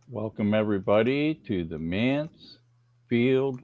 Welcome everybody to the Mansfield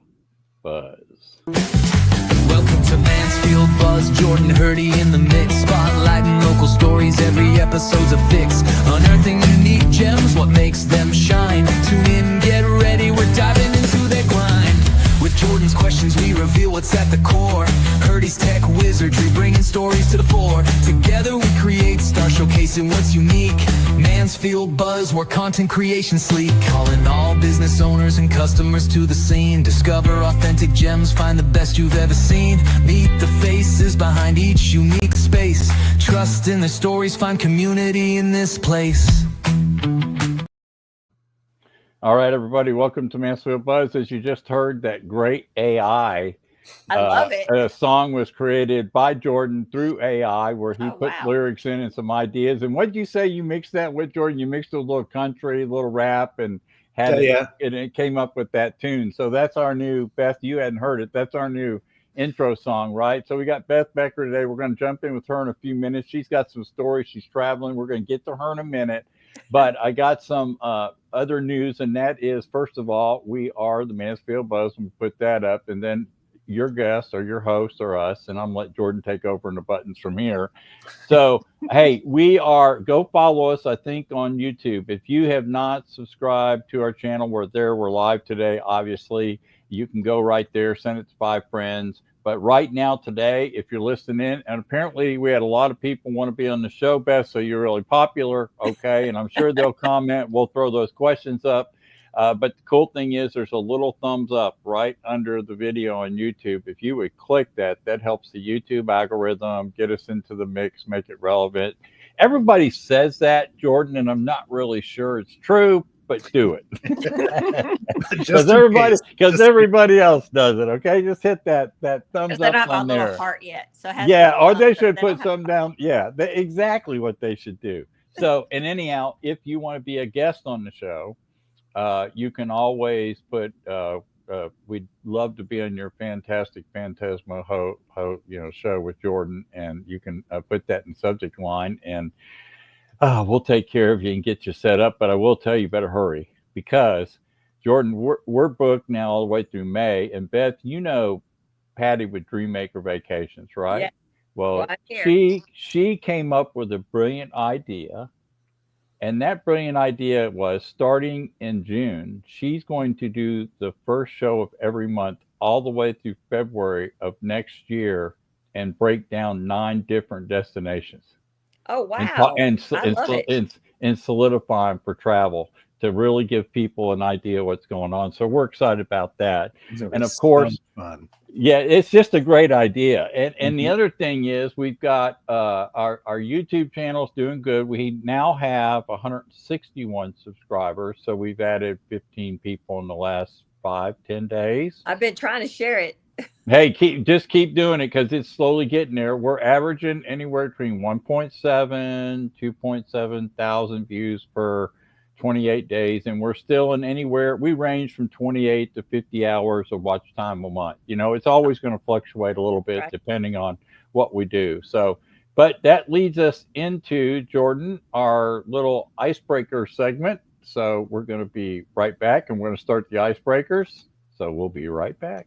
Buzz. Welcome to Mansfield Buzz, Jordan Hurdy in the mix, spotlighting local stories, every episode's a fix, unearthing unique gems, what makes them shine. Tune in, get ready, we're diving into their grind. With Jordan's questions we reveal what's at the core, Hurdy's tech wizardry bringing stories to the fore. Together we create, star showcasing what's unique. Mansfield Buzz, where content creation sleek, calling all business owners and customers to the scene. Discover authentic gems, find the best you've ever seen. Meet the faces behind each unique space. Trust in their stories, find community in this place. All right, everybody, welcome to Mansfield Buzz. As you just heard, that great AI I love it. a song was created by Jordan through AI, where he Oh, put wow. lyrics in and some ideas. And what did you say you mixed that with, Jordan? You mixed a little country, a little rap, and had and it came up with that tune. So that's our new, Beth, you hadn't heard it. That's our new intro song, right? So we got Beth Boecker today. We're going to jump in with her in a few minutes. She's got some stories. She's traveling. We're going to get to her in a minute. But I got some other news, and that is, first of all, we are the Mansfield Buzz, and put that up, and then your guest or your host or us, and I'm gonna let Jordan take over in the buttons from here. So, hey, go follow us, I think, on YouTube. If you have not subscribed to our channel, we're live today, obviously. You can go right there, send it to 5 friends. But right now, today, if you're listening in, and apparently we had a lot of people want to be on the show, Beth, so you're really popular, okay? And I'm sure they'll comment. We'll throw those questions up. But the cool thing is there's a little thumbs up right under the video on YouTube. If you would click that, that helps the YouTube algorithm get us into the mix, make it relevant. Everybody says that, Jordan, and I'm not really sure it's true, but do it. Because everybody else does it. Okay, just hit that thumbs They up don't have on a little there. heart yet. So it has Yeah, or they thumbs up, should they put don't have some down. Yeah, exactly what they should do. So, and anyhow, if you want to be a guest on the show, you can always put. We'd love to be on your fantastic Phantasmo show with Jordan, and you can put that in subject line, and we'll take care of you and get you set up. But I will tell you, better hurry, because Jordan, we're booked now all the way through May, and Beth, you know Patty with Dreammaker Vacations, right? Yeah. Well, I'm here. she came up with a brilliant idea, and that brilliant idea was, starting in June, she's going to do the first show of every month all the way through February of next year, and break down 9 different destinations, Oh, and wow. I and, love it. and solidifying for travel, to really give people an idea what's going on. So we're excited about that. And of course, fun. yeah, it's just a great idea. And the Mhm. other thing is, we've got our YouTube channel's doing good. We now have 161 subscribers, so we've added 15 people in the last 5-10 days. I've been trying to share it. Hey, keep doing it, because it's slowly getting there. We're averaging anywhere between 1.7, 2.7 thousand views per 28 days, and we're still in anywhere. We range from 28 to 50 hours of watch time a month. It's always going to fluctuate a little bit Right. depending on what we do. So, but that leads us into, Jordan, our little icebreaker segment. So we're going to be right back, and we're going to start the icebreakers. So we'll be right back.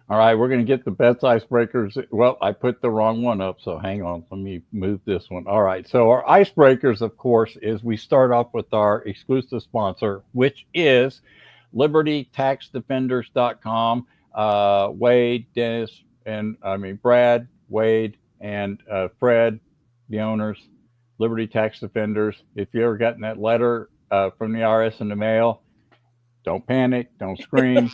All right, we're going to get the Beth's icebreakers. Well, I put the wrong one up, so hang on. Let me move this one. All right, so our icebreakers, of course, is we start off with our exclusive sponsor, which is LibertyTaxDefenders.com. Wade, Dennis, Brad, Wade, and Fred, the owners, Liberty Tax Defenders. If you ever gotten that letter from the IRS in the mail, don't panic, don't scream.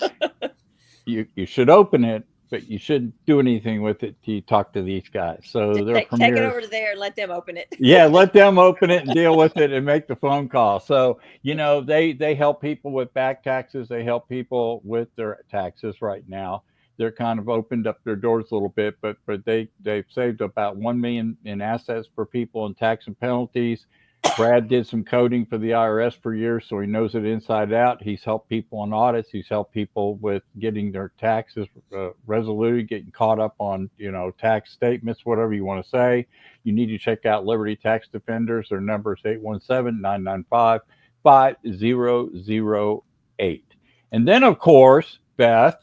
You should open it, but you shouldn't do anything with it till you talk to these guys. So Just they're take it premiers. over to there and let them open it. Yeah, let them open it and deal with it and make the phone call. So, they help people with back taxes. They help people with their taxes right now. They're kind of opened up their doors a little bit, but they've saved about 1 million in assets for people in tax and penalties. Brad did some coding for the IRS for years, so he knows it inside out. He's helped people on audits. He's helped people with getting their taxes resoluted, getting caught up on, tax statements, whatever you want to say. You need to check out Liberty Tax Defenders. Their number is 817-995-5008. And then, of course, Beth,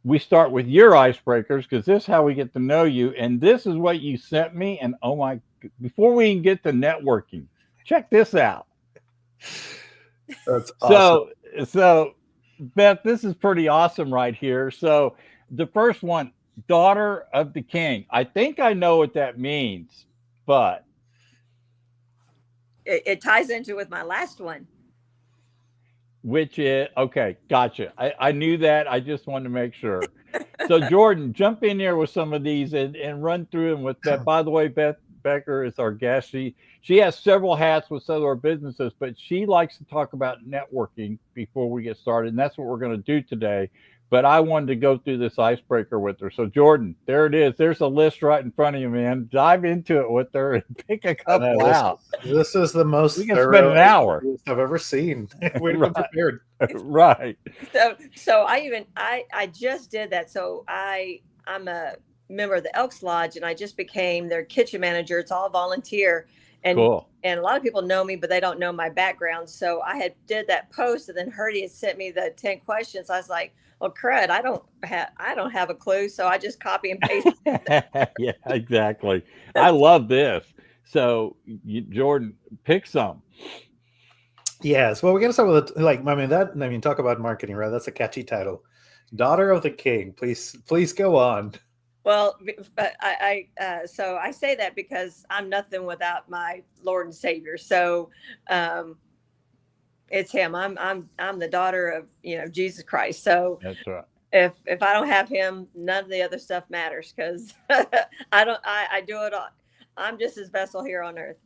we start with your icebreakers, because this is how we get to know you. And this is what you sent me. And before we even get to networking, check this out. That's awesome. So Beth, this is pretty awesome right here. So the first one, daughter of the king. I think I know what that means, but it ties into with my last one. Which is, okay, gotcha. I knew that. I just wanted to make sure. So Jordan, jump in here with some of these and run through them with that. By the way, Beth Boecker is our guest. She has several hats with some of our businesses, but she likes to talk about networking before we get started. And that's what we're going to do today. But I wanted to go through this icebreaker with her. So Jordan, there it is. There's a list right in front of you, man. Dive into it with her and pick a couple out. This is the most we can spend an hour I've ever seen. We're right. Prepared. Right. So I just did that. So I'm a member of the Elks Lodge, and I just became their kitchen manager. It's all volunteer. And, cool. And a lot of people know me, but they don't know my background. So I did that post, and then Herdy had sent me the 10 questions. I was like, well, crud, I don't have a clue. So I just copy and paste. Yeah, exactly. I love this. So Jordan, pick some. Yes. Well, we're going to start with talk about marketing, right? That's a catchy title. Daughter of the King. Please go on. Well, so I say that because I'm nothing without my Lord and Savior. So, it's him. I'm the daughter of, Jesus Christ. So that's right. If I don't have him, none of the other stuff matters, because I do it all. I'm just his vessel here on earth.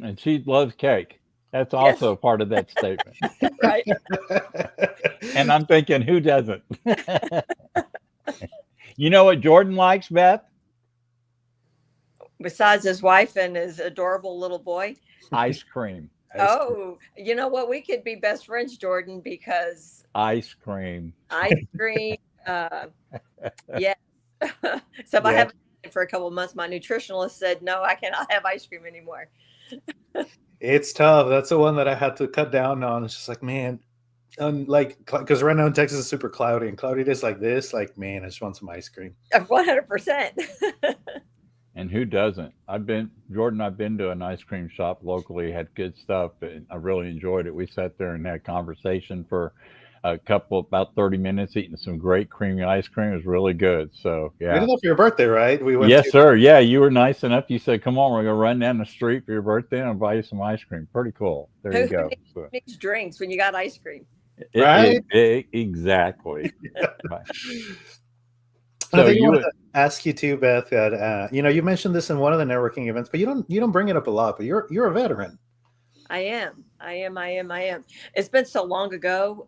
And she loves cake. That's also part of that statement. Right. And I'm thinking, who doesn't? You know what Jordan likes, Beth? Besides his wife and his adorable little boy? Ice cream. Oh, you know what? We could be best friends, Jordan, because ice cream. Yeah. So if I haven't had it for a couple of months, my nutritionalist said, no, I cannot have ice cream anymore. It's tough. That's the one that I had to cut down on. It's just like, man, because right now in Texas is super cloudy, and cloudy days like this, like, man, I just want some ice cream. 100%. And who doesn't? I've been to an ice cream shop locally, had good stuff, and I really enjoyed it. We sat there and had conversation for about 30 minutes, eating some great creamy ice cream. It was really good. So yeah. We did that for your birthday, right? Yes, sir. Yeah, you were nice enough. You said, come on, we're gonna run down the street for your birthday and I'll buy you some ice cream. Pretty cool. There you go. Who needs drinks when you got ice cream? Right? Exactly. Right. So I wanted to ask you too, Beth, that you mentioned this in one of the networking events, but you don't bring it up a lot, but you're a veteran. I am. It's been so long ago.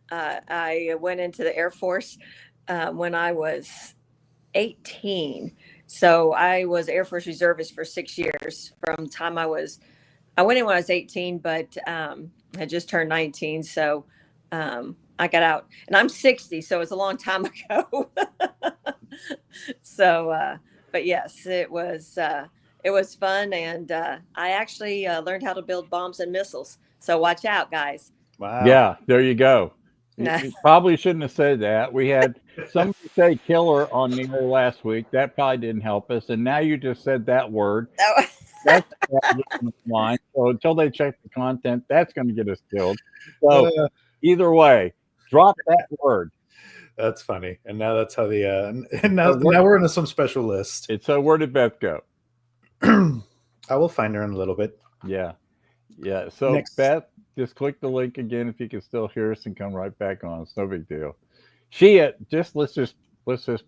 I went into the Air Force when I was 18. So I was Air Force reservist for 6 years from time I went in when I was 18, but I just turned 19. So I got out, and I'm 60. So it's a long time ago. So, but yes, it was fun. And I actually learned how to build bombs and missiles. So watch out, guys. Wow. Yeah, there you go. You probably shouldn't have said that. We had somebody say killer on the air last week. That probably didn't help us. And now you just said that word. That's line. So until they check the content, that's going to get us killed. So either way, drop that word. That's funny. And now that's how now we're in some special list. So where did Beth go? I will find her in a little bit. Yeah. So next. Beth, just click the link again if you can still hear us and come right back on. It's no big deal. Let's just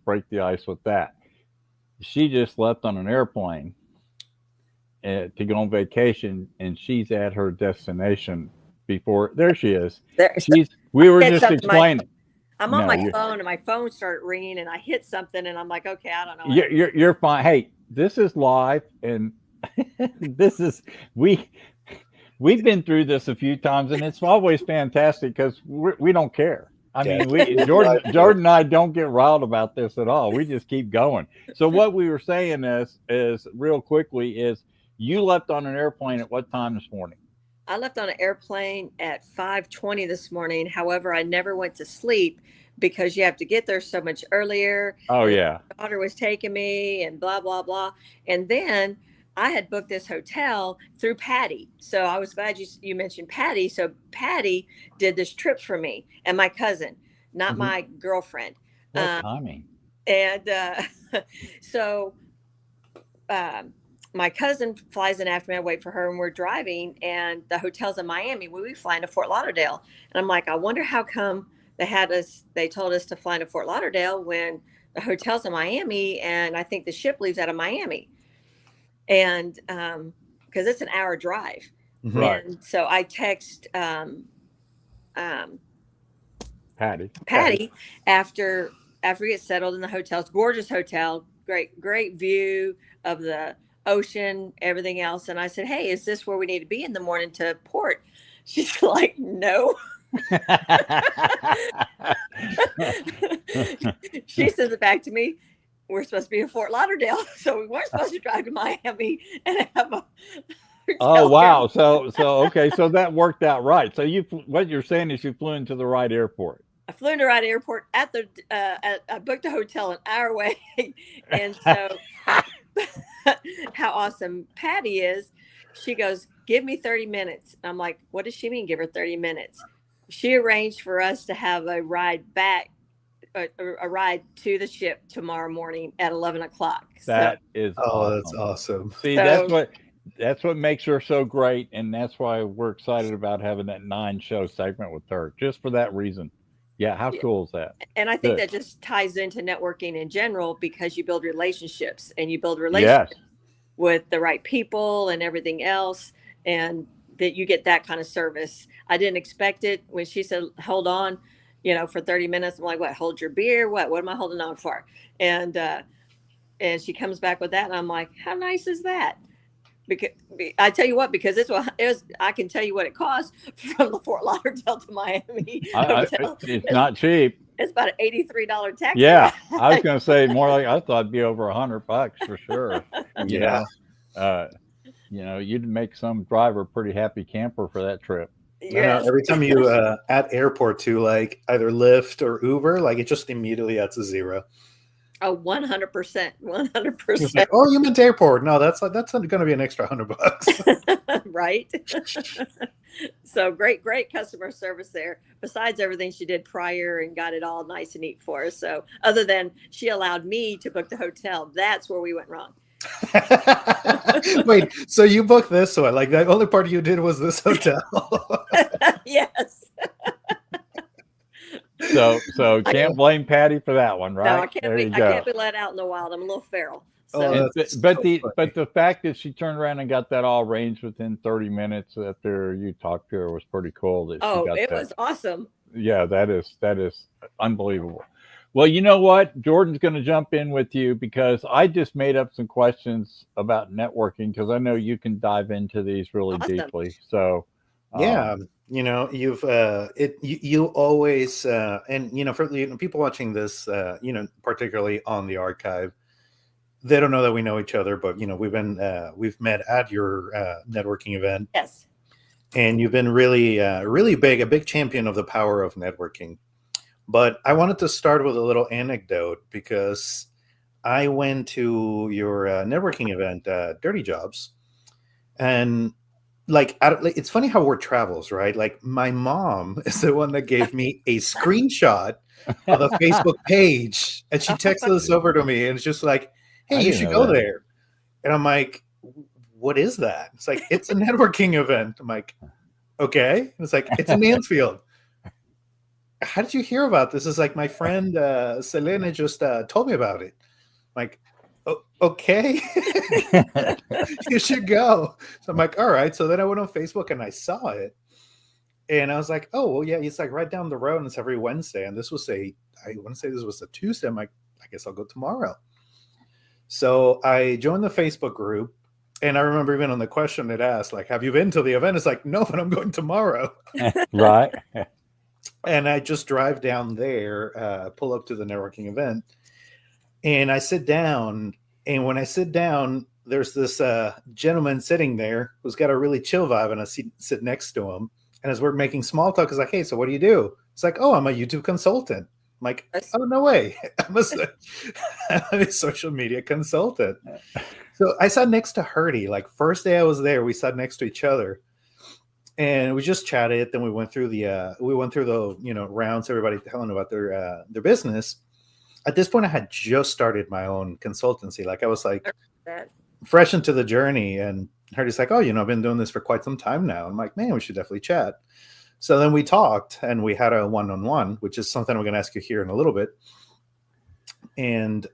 break the ice with that. She just left on an airplane to go on vacation, and she's at her destination before. There she is. We were just explaining. I'm on my phone, and my phone started ringing, and I hit something, and I'm like, okay, I don't know. You're fine. Hey, this is live, and we've been through this a few times, and it's always fantastic because we don't care. I mean, Jordan and I don't get riled about this at all. We just keep going. So what we were saying is real quickly is you left on an airplane at what time this morning? I left on an airplane at 5:20 this morning. However, I never went to sleep because you have to get there so much earlier. Oh, yeah. My daughter was taking me and blah, blah, blah. And then I had booked this hotel through Patty. So I was glad you mentioned Patty. So Patty did this trip for me and my cousin, not my girlfriend. What timing? And so my cousin flies in after me. I wait for her and we're driving, and the hotel's in Miami. We fly into Fort Lauderdale. And I'm like, I wonder how come they told us to fly into Fort Lauderdale when the hotel's in Miami, and I think the ship leaves out of Miami. And because it's an hour drive. Right. And so I text Patty after we get settled in the hotel. It's a gorgeous hotel, great view of the ocean, everything else. And I said, hey, is this where we need to be in the morning to port? She's like, no. She sends it back to me. We're supposed to be in Fort Lauderdale, so we weren't supposed to drive to Miami and have a oh, wow. So okay, so that worked out right. So what you're saying is you flew into the right airport. I flew into the right airport I booked a hotel an hour away. And so how awesome Patty is. She goes, give me 30 minutes. I'm like, what does she mean? Give her 30 minutes. She arranged for us to have a ride back, a ride to the ship tomorrow morning at 11 o'clock. That is awesome. That's awesome. See, that's what makes her so great. And that's why we're excited about having that 9-show segment with her, just for that reason. Yeah. How cool is that? And I think that just ties into networking in general, because you build relationships with the right people and everything else. And that you get that kind of service. I didn't expect it when she said, hold on, for 30 minutes. I'm like, what, hold your beer? What am I holding on for? And she comes back with that. And I'm like, how nice is that? Because I tell you what, because I can tell you what it costs from the Fort Lauderdale to Miami hotel. It's not cheap. It's about an $83 taxi. Yeah. I was going to say more like, I thought it'd be over $100 for sure. You'd make some driver pretty happy camper for that trip. Yes. Every time you at airport to like either Lyft or Uber, like it just immediately adds a zero. Oh, 100%. 100%. Like, oh, you meant airport. No, that's going to be an extra $100. Right. So great customer service there. Besides everything she did prior and got it all nice and neat for us. So other than she allowed me to book the hotel, that's where we went wrong. Wait, so you booked this one? Like the only part you did was this hotel? Yes. So can't blame Patty for that one, right? No, I can't be let out in the wild. I'm a little feral. So. But the fact that she turned around and got that all arranged within 30 minutes after you talked to her was pretty cool. Was awesome. Yeah, that is unbelievable. Well, you know what? Jordan's going to jump in with you because I just made up some questions about networking because I know you can dive into these really deeply. So yeah, you've you always and for people watching this, particularly on the archive, they don't know that we know each other, but we've met at your networking event. Yes. And you've been really a big champion of the power of networking. But I wanted to start with a little anecdote because I went to your networking event, Dirty Jobs, and it's funny how word travels, right? Like my mom is the one that gave me a screenshot of the Facebook page, and she texted this over to me, and it's just like, "Hey, you should go there." And I'm like, "What is that?" It's like, "It's a networking event." I'm like, "Okay." And it's like, "It's in Mansfield." How did you hear about this? It's like my friend Selena just told me about it. I'm like, okay, you should go. So I'm like, all right. So then I went on Facebook and I saw it. And I was like, oh, well, yeah, it's like right down the road and it's every Wednesday. And this was I want to say this was a Tuesday. I'm like, I guess I'll go tomorrow. So I joined the Facebook group And I remember even on the question it asked, like, have you been to the event? It's like, no, but I'm going tomorrow. Right. And I just drive down there, pull up to the networking event, and I sit down. And when I sit down, there's this gentleman sitting there who's got a really chill vibe, and I sit next to him. And as we're making small talk, it's like, hey, so what do you do? It's like, oh, I'm a YouTube consultant. I'm like, oh, no way. I'm a social media consultant. So I sat next to Herdy. Like, first day I was there, we sat next to each other. And we just chatted. Then we went through the rounds, everybody telling about their business. At this point, I had just started my own consultancy. Like, I was like fresh into the journey, and Herdy's like, oh, I've been doing this for quite some time now. I'm like, man, we should definitely chat. So then we talked, and we had a one-on-one, which is something I'm going to ask you here in a little bit. And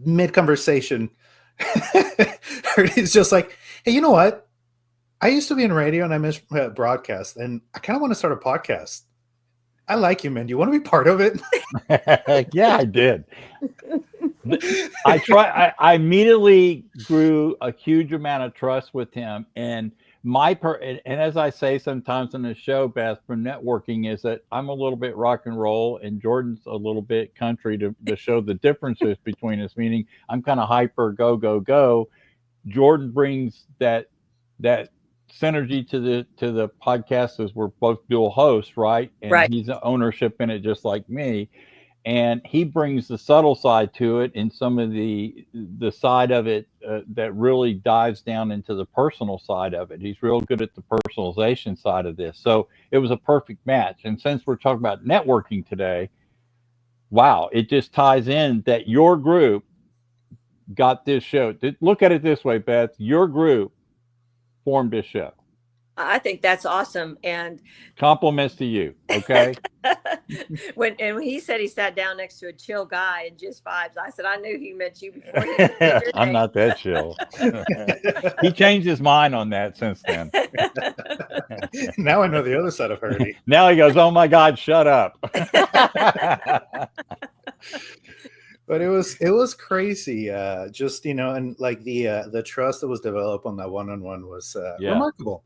mid-conversation, Herdy's just like, hey, you know what? I used to be in radio, and I miss broadcast, and I kind of want to start a podcast. I like you, man. Do you want to be part of it? Yeah, I did. I immediately grew a huge amount of trust with him, and and as I say sometimes in the show, Beth, from networking, is that I'm a little bit rock and roll, and Jordan's a little bit country to show the differences between us. Meaning, I'm kind of hyper, go. Jordan brings that synergy to the podcast, as we're both dual hosts, right? And he's an ownership in it just like me. And he brings the subtle side to it, and some of the side of it that really dives down into the personal side of it. He's real good at the personalization side of this. So it was a perfect match. And since we're talking about networking today, wow, it just ties in that your group got this show. Look at it this way, Beth. Your group formed this show. I think that's awesome. And compliments to you. Okay. when he said he sat down next to a chill guy and just vibes, I said, I knew he meant you before he I'm not that chill. He changed his mind on that since then. Now I know the other side of Herdy. Now he goes, oh my God, shut up. But it was crazy. Just, and like the trust that was developed on that one-on-one was remarkable.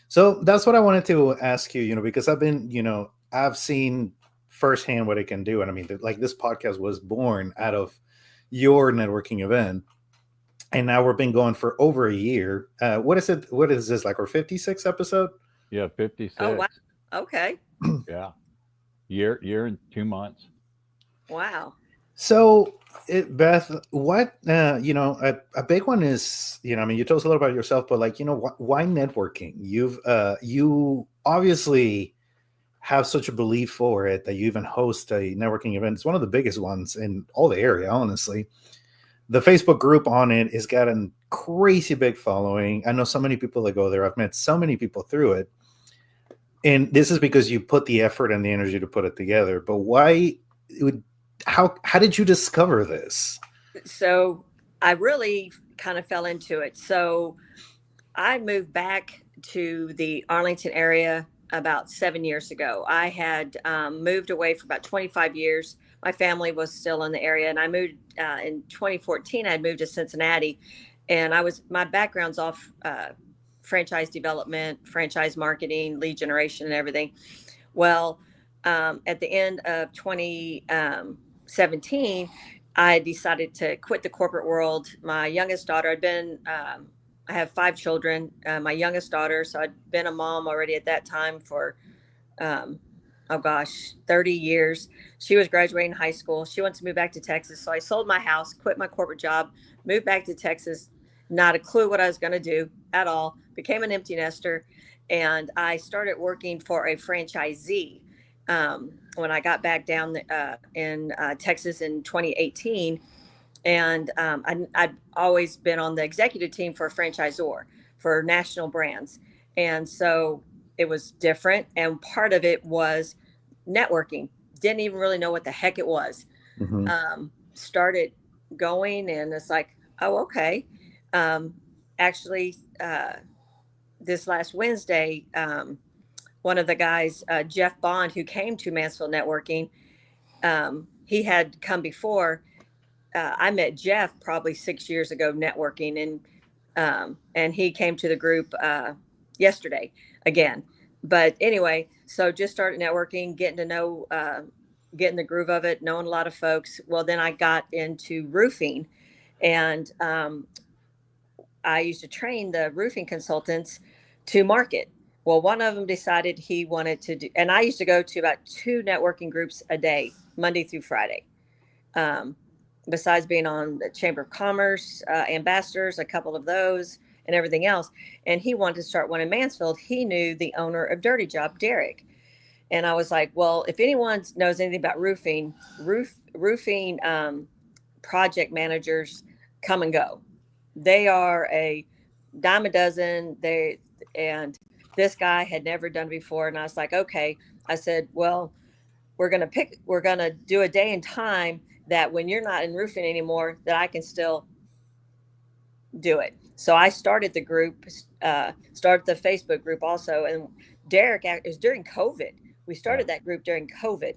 So that's what I wanted to ask you, because I've seen firsthand what it can do. And I mean, like, this podcast was born out of your networking event, and now we've been going for over a year. What is it? What is this, like our 56th episode? Yeah. 56. Oh, wow. Okay. Yeah. Year and 2 months. Wow. So, Beth, what, a big one is, you told us a little about yourself, but like, why networking? You obviously have such a belief for it that you even host a networking event. It's one of the biggest ones in all the area, honestly. The Facebook group on it has got a crazy big following. I know so many people that go there. I've met so many people through it. And this is because you put the effort and the energy to put it together. But how did you discover this? So I really kind of fell into it. So I moved back to the Arlington area about 7 years ago. I had moved away for about 25 years. My family was still in the area, and I moved in 2014. I had moved to Cincinnati, and my background's off franchise development, franchise marketing, lead generation, and everything. Well, at the end of 2017, I decided to quit the corporate world. My youngest daughter, I have 5 children. My youngest daughter, so I'd been a mom already at that time for, 30 years. She was graduating high school. She wanted to move back to Texas. So I sold my house, quit my corporate job, moved back to Texas, not a clue what I was going to do at all, became an empty nester. And I started working for a franchisee when I got back down in Texas in 2018. And I'd always been on the executive team for a franchisor for national brands. And so it was different. And part of it was networking. Didn't even really know what the heck it was. Mm-hmm. Started going, and it's like, oh, okay. Actually, this last Wednesday, one of the guys, Jeff Bond, who came to Mansfield Networking, he had come before. I met Jeff probably 6 years ago networking, and he came to the group yesterday again. But anyway, so just started networking, getting to know, getting the groove of it, knowing a lot of folks. Well, then I got into roofing, and I used to train the roofing consultants to market. Well, one of them decided he wanted to do, and I used to go to about 2 networking groups a day, Monday through Friday. Um, Besides being on the Chamber of Commerce ambassadors, a couple of those, and everything else. And he wanted to start one in Mansfield. He knew the owner of Dirty Job, Derek. And I was like, well, if anyone knows anything about roofing project managers come and go. They are a dime a dozen. And this guy had never done before. And I was like, okay. I said, well, we're going to do a day and time that when you're not in roofing anymore, that I can still do it. So I started the group, started the Facebook group also. And Derek, it was during COVID. We started that group during COVID.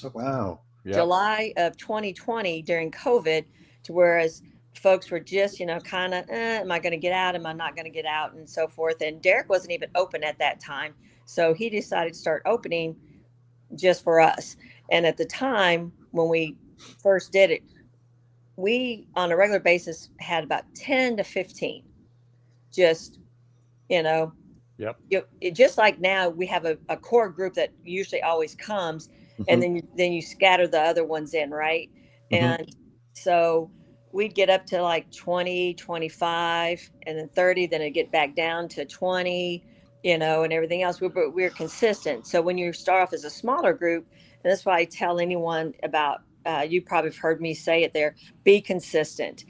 Oh, wow. Yep. July of 2020 during COVID, to whereas folks were just, kind of, am I going to get out? Am I not going to get out? And so forth. And Derek wasn't even open at that time. So he decided to start opening just for us. And at the time when we first did it, we on a regular basis had about 10 to 15, just, Yep. Just like now we have a core group that usually always comes, and then you scatter the other ones in, right? And so we'd get up to like 20, 25, and then 30, then it'd get back down to 20, and everything else. We're consistent. So when you start off as a smaller group, and that's why I tell anyone about, you probably have heard me say it there, be consistent,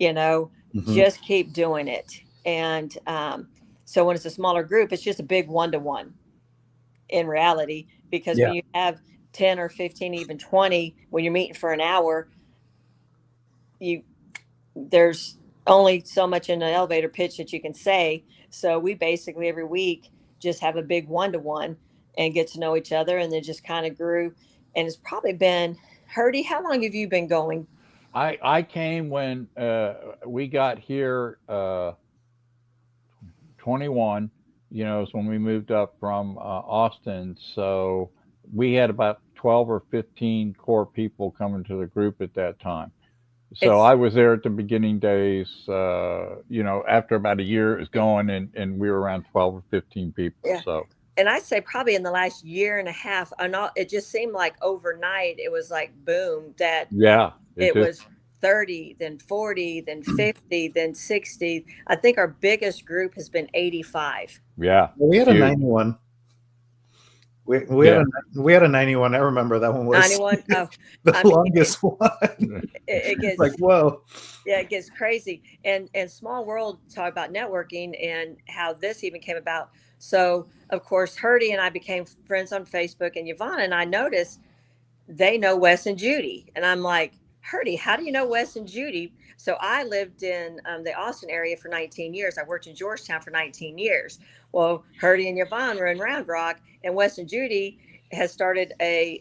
just keep doing it. And so when it's a smaller group, it's just a big one-to-one in reality, because when you have 10 or 15, even 20, when you're meeting for an hour, there's only so much in an elevator pitch that you can say. So we basically every week just have a big one-to-one and get to know each other, and then just kind of grew. And it's probably been, Herdy, how long have you been going? I came when we got here 21, is when we moved up from Austin. So we had about 12 or 15 core people coming to the group at that time. So I was there at the beginning days, after about a year it was going, and we were around 12 or 15 people. Yeah. So. And I'd say probably in the last year and a half, it just seemed like overnight, it was like, boom, that it was 30, then 40, then 50, then 60. I think our biggest group has been 85. Yeah. Well, we had a 91. We had a 91. I remember that one was 91. Oh, the longest one. It gets like, whoa. Yeah, it gets crazy. And small world talk about networking and how this even came about. So of course, Herdy and I became friends on Facebook, and Yvonne and I noticed they know Wes and Judy. And I'm like, Herdy, how do you know Wes and Judy? So I lived in the Austin area for 19 years. I worked in Georgetown for 19 years. Well, Herdy and Yvonne were in Round Rock, and Wes and Judy has started a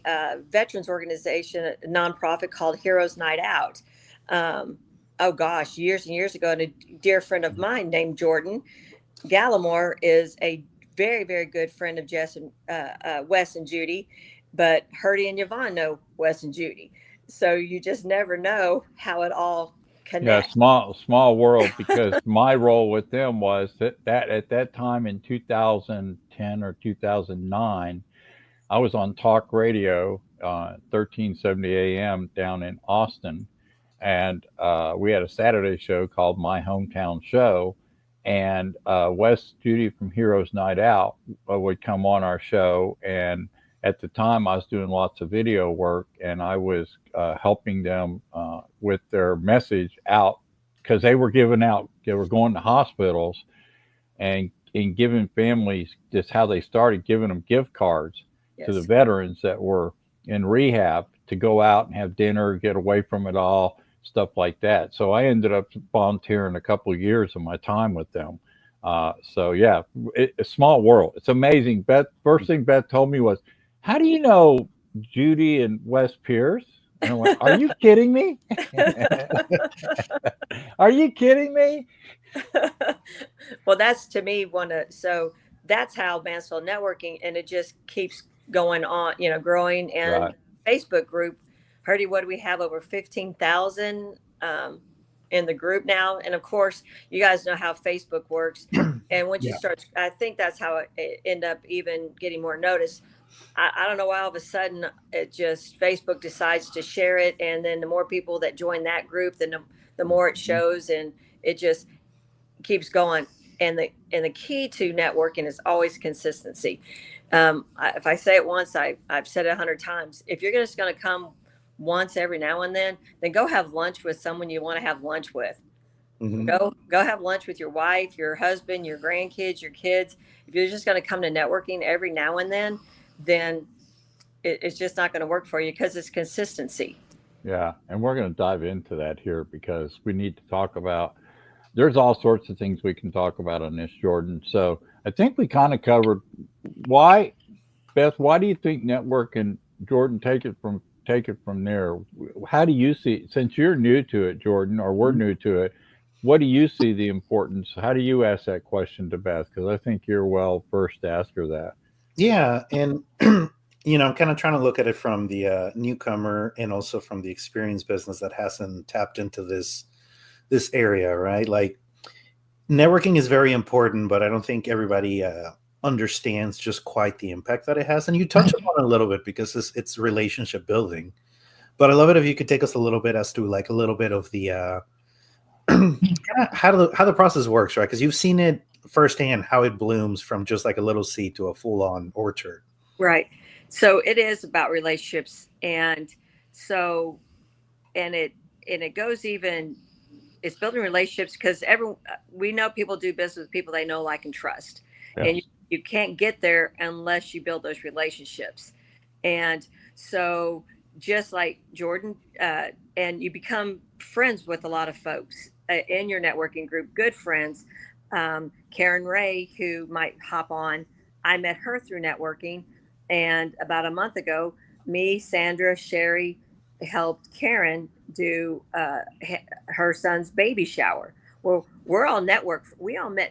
veterans organization, a nonprofit called Heroes Night Out. Oh gosh, years and years ago. And a dear friend of mine named Jordan Gallimore is a very, very good friend of Wes and Judy, but Herdy and Yvonne know Wes and Judy. So you just never know how it all connects. Yeah, small world, because my role with them was that at that time in 2010 or 2009, I was on talk radio, 1370 AM down in Austin. And we had a Saturday show called My Hometown Show. And Wes Judy from Heroes Night Out would come on our show. And at the time, I was doing lots of video work, and I was helping them with their message out, because they were going to hospitals and giving families, just how they started giving them gift cards to the veterans that were in rehab to go out and have dinner, get away from it all, stuff like that. So I ended up volunteering a couple of years of my time with them. So yeah, it's a small world. It's amazing. Beth, first thing Beth told me was, how do you know Judy and Wes Pierce? And I went, are you kidding me? Are you kidding me? Well, that's to me so that's how Mansfield networking, and it just keeps going on, growing. And Right. Facebook group, Herdy, what do we have? Over 15,000 in the group now. And of course, you guys know how Facebook works. And once you Yeah. start, I think that's how it end up even getting more notice. I don't know why all of a sudden it just Facebook decides to share it, and then the more people that join that group, then the more it shows, and it just keeps going. And the key to networking is always consistency. If I say it once, I've said it 100 times. If you're just going to come once every now and then go have lunch with someone you want to have lunch with. Mm-hmm. Go have lunch with your wife, your husband, your grandkids, your kids. If you're just going to come to networking every now and then it's just not going to work for you, because it's consistency. Yeah. And we're going to dive into that here because we need to talk about, there's all sorts of things we can talk about on this, Jordan. So I think we kind of covered why, Beth, why do you think network, and Jordan, take it from there. How do you see, since you're new to it, Jordan, or we're new to it, what do you see the importance? How do you ask that question to Beth? Because I think you're well versed to ask her that. Yeah. And, I'm kind of trying to look at it from the newcomer and also from the experienced business that hasn't tapped into this area, right? Like, networking is very important, but I don't think everybody understands just quite the impact that it has. And you touch upon it a little bit because it's relationship building. But I love it if you could take us a little bit as to like a little bit of the how the process works, right? Because you've seen it firsthand, how it blooms from just like a little seed to a full-on orchard. Right. So it is about relationships, and so it goes even. It's building relationships, because we know people do business with people they know, like, and trust. Yeah. And you can't get there unless you build those relationships. And so, just like Jordan, and you become friends with a lot of folks in your networking group, good friends. Karen Ray, who might hop on, I met her through networking. And about a month ago, me, Sandra, Sherry helped Karen do her son's baby shower. Well, we all met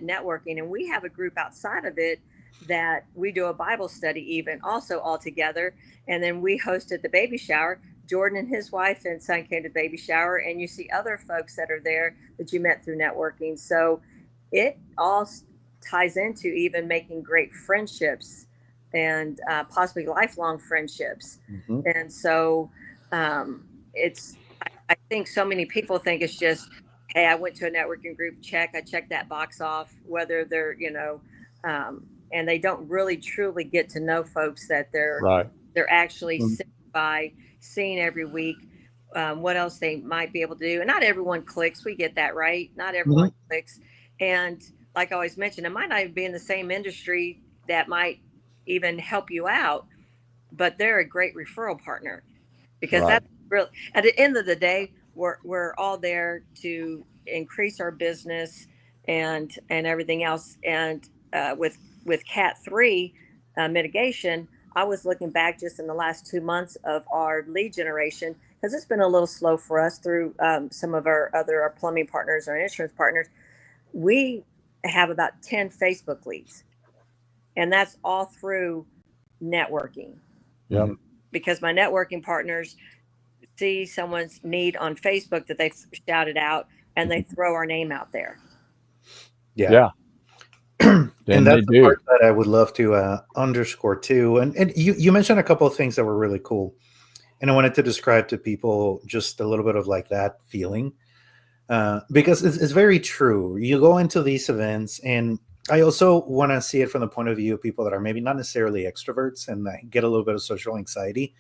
networking, and we have a group outside of it that we do a Bible study even also all together. And then we hosted the baby shower. Jordan and his wife and son came to the baby shower, and you see other folks that are there that you met through networking. So it all ties into even making great friendships, and possibly lifelong friendships. Mm-hmm. And so I think so many people think it's just, hey, I went to a networking group, I checked that box off, whether they're, and they don't really truly get to know folks that they're actually sitting by, seeing every week, what else they might be able to do. And not everyone clicks. We get that, right? Not everyone clicks. And like I always mentioned, it might not even be in the same industry that might even help you out, but they're a great referral partner, because that's really, at the end of the day, we're all there to increase our business and everything else. And with Cat 3 mitigation, I was looking back just in the last 2 months of our lead generation, because it's been a little slow for us through some of our plumbing partners, our insurance partners. We have about 10 Facebook leads, and that's all through networking. Yeah. Because my networking partners see someone's need on Facebook that they've shouted out, and they throw our name out there. Yeah. And that's the part that I would love to underscore too. And you mentioned a couple of things that were really cool, and I wanted to describe to people just a little bit of like that feeling, because it's very true. You go into these events, and I also want to see it from the point of view of people that are maybe not necessarily extroverts and get a little bit of social anxiety.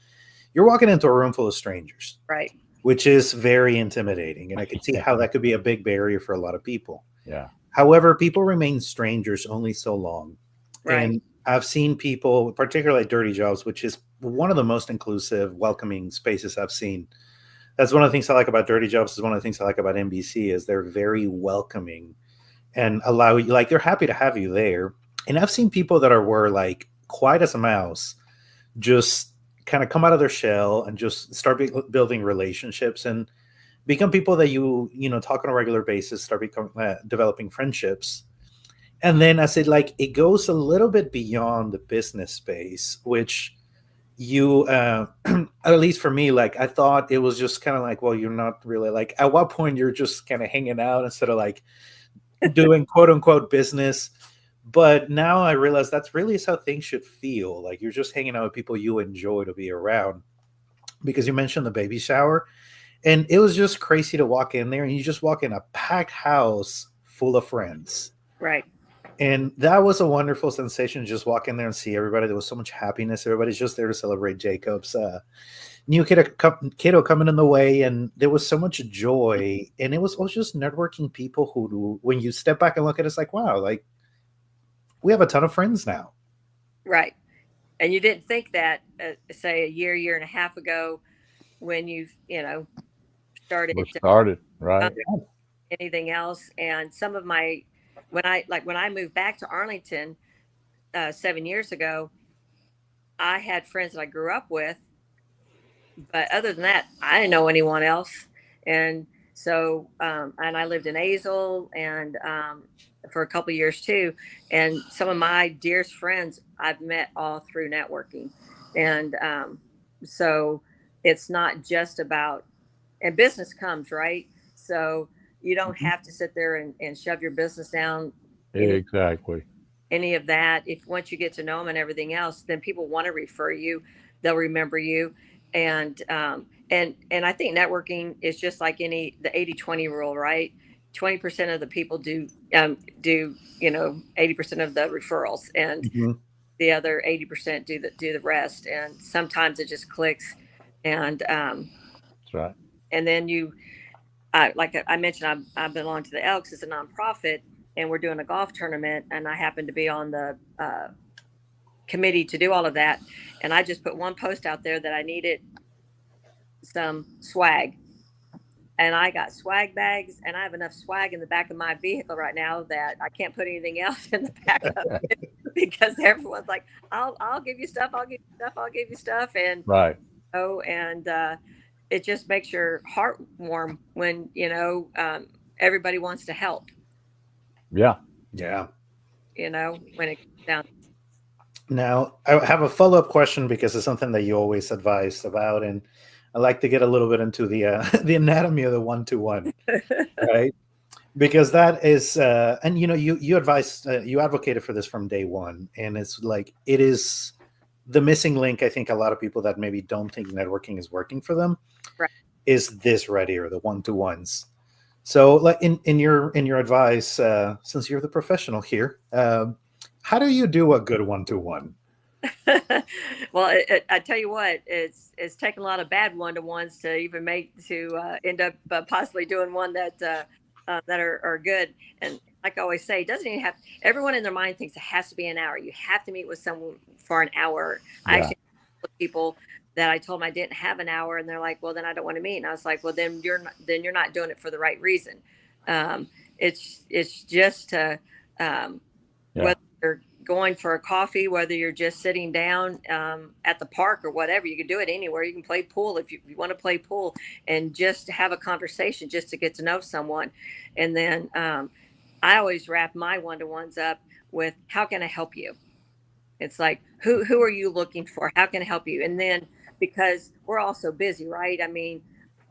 You're walking into a room full of strangers, right? Which is very intimidating. And I can see how that could be a big barrier for a lot of people. Yeah. However, people remain strangers only so long. Right. And I've seen people, particularly at Dirty Jobs, which is one of the most inclusive, welcoming spaces I've seen. That's one of the things I like about Dirty Jobs. Is one of the things I like about NBC is they're very welcoming and allow you, like, they're happy to have you there. And I've seen people that were like quiet as a mouse, just kind of come out of their shell and just start building relationships and become people that you talk on a regular basis, start developing friendships. And then I said, like, it goes a little bit beyond the business space, which you, at least for me, like, I thought it was just kind of like, well, you're not really, like, at what point you're just kind of hanging out instead of like doing quote unquote business. But now I realize that's really how things should feel. Like, you're just hanging out with people you enjoy to be around. Because you mentioned the baby shower, and it was just crazy to walk in there and you just walk in a packed house full of friends. Right. And that was a wonderful sensation, just walk in there and see everybody. There was so much happiness. Everybody's just there to celebrate Jacob's new kiddo coming in the way. And there was so much joy. And it was just networking people who, when you step back and look at it, it's like, wow, like, we have a ton of friends now. Right. And you didn't think that, say, a year and a half ago when you started right. anything else. And some of my, when I moved back to Arlington 7 years ago, I had friends that I grew up with, but other than that, I didn't know anyone else. And so, and I lived in Azle and for a couple of years too. And some of my dearest friends I've met all through networking. And so it's not just about, and business comes, right? So you don't have to sit there and shove your business down. Exactly. Any of that. If once you get to know them and everything else, then people want to refer you. They'll remember you. And I think networking is just like the 80-20 rule, right? 20% of the people do 80% of the referrals, and the other 80% do the rest. And sometimes it just clicks. And that's right. And then like I mentioned, I belong to the Elks. It's a nonprofit, and we're doing a golf tournament, and I happen to be on the committee to do all of that. And I just put one post out there that I needed some swag, and I got swag bags, and I have enough swag in the back of my vehicle right now that I can't put anything else in the back of it because everyone's like, I'll give you stuff, I'll give you stuff, I'll give you stuff. And right. It just makes your heart warm when everybody wants to help. Yeah. When it comes down. Now, I have a follow-up question because it's something that you always advise about, and I like to get a little bit into the anatomy of the one-to-one, right? Because that is, and you advised, you advocated for this from day one, and it's like it is the missing link. I think a lot of people that maybe don't think networking is working for them, right, is this right here, the one-to-ones. So, like in your advice, since you're the professional here, how do you do a good one-to-one? Well, I tell you what, it's taken a lot of bad one-to-ones to even end up possibly doing one that are good. And like I always say, it doesn't even have, everyone in their mind thinks it has to be an hour. You have to meet with someone for an hour. Yeah. I actually people that I told them I didn't have an hour, and they're like, well, then I don't want to meet. And I was like, well, then you're not doing it for the right reason. It's just to, whether you're going for a coffee, whether you're just sitting down at the park or whatever, you can do it anywhere. You can play pool if you want to play pool, and just have a conversation just to get to know someone. And then I always wrap my one-to-ones up with, how can I help you? It's like, who are you looking for? How can I help you? And then, because we're all so busy, right? I mean,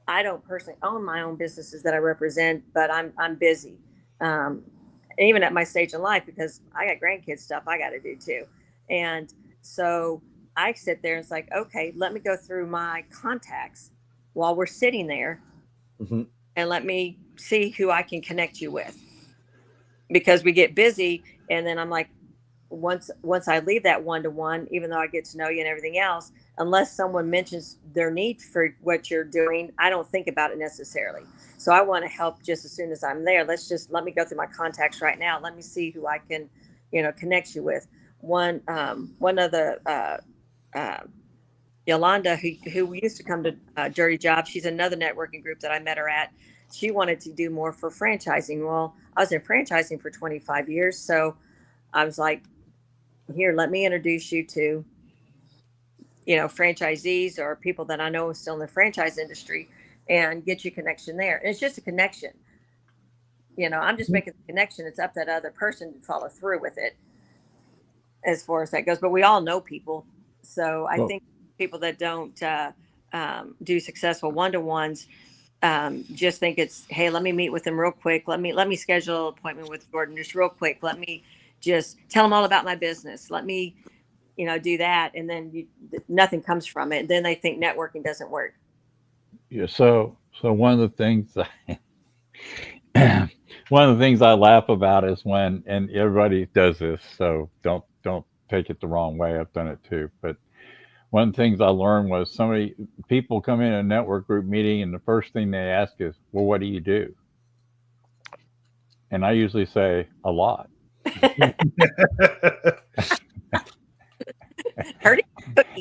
I don't personally own my own businesses that I represent, but I'm busy. Even at my stage in life, because I got grandkids stuff I got to do too. And so I sit there and it's like, okay, let me go through my contacts while we're sitting there, and let me see who I can connect you with, because we get busy. And then I'm like, once I leave that one-to-one, even though I get to know you and everything else, unless someone mentions their need for what you're doing, I don't think about it necessarily. So I want to help just as soon as I'm there. Let me go through my contacts right now. Let me see who I can, connect you with. One of the Yolanda, who used to come to Dirty Jobs, she's another networking group that I met her at. She wanted to do more for franchising. Well, I was in franchising for 25 years. So I was like, here, let me introduce you to franchisees or people that I know are still in the franchise industry, and get you connection there. And it's just a connection. I'm just making the connection. It's up to that other person to follow through with it as far as that goes. But we all know people. So I think people that don't do successful one-to-ones just think it's, hey, let me meet with them real quick. Let me schedule an appointment with Jordan just real quick. Let me just tell them all about my business. Let me, do that. And then nothing comes from it. Then they think networking doesn't work. Yeah. So one of the things I laugh about is when, and everybody does this, so don't take it the wrong way. I've done it too. But one of the things I learned was people come in a network group meeting, and the first thing they ask is, well, what do you do? And I usually say, a lot.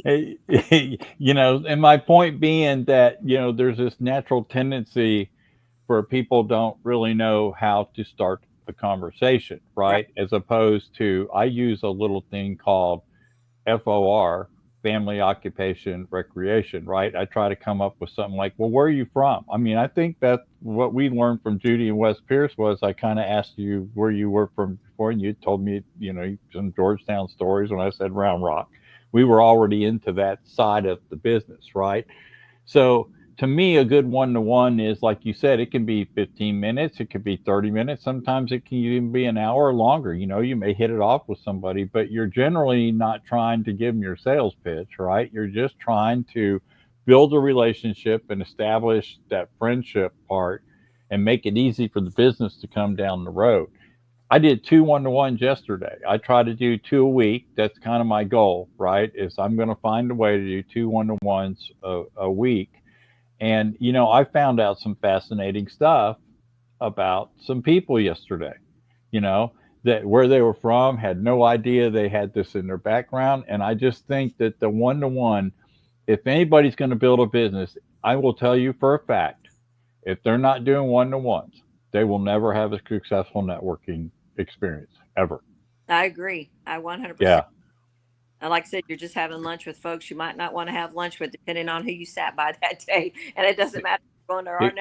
And my point being that, there's this natural tendency where people don't really know how to start a conversation, right? As opposed to, I use a little thing called FOR, family, occupation, recreation, right? I try to come up with something like, well, where are you from? I mean, I think that what we learned from Judy and West Pierce was, I kind of asked you where you were from before, and you told me, some Georgetown stories. When I said Round Rock, we were already into that side of the business, right? So to me, a good one-to-one is, like you said, it can be 15 minutes, it could be 30 minutes. Sometimes it can even be an hour or longer. You may hit it off with somebody, but you're generally not trying to give them your sales pitch, right? You're just trying to build a relationship and establish that friendship part and make it easy for the business to come down the road. I did 2 one-to-ones yesterday. I try to do 2 a week. That's kind of my goal, right? Is I'm going to find a way to do 2 one-to-ones a week. And, I found out some fascinating stuff about some people yesterday, that where they were from, had no idea they had this in their background. And I just think that the one-to-one, if anybody's going to build a business, I will tell you for a fact, if they're not doing one-to-ones, they will never have a successful networking experience ever. I agree. I 100%. Yeah. And like I said, you're just having lunch with folks you might not want to have lunch with, depending on who you sat by that day. And it doesn't matter if you're going to our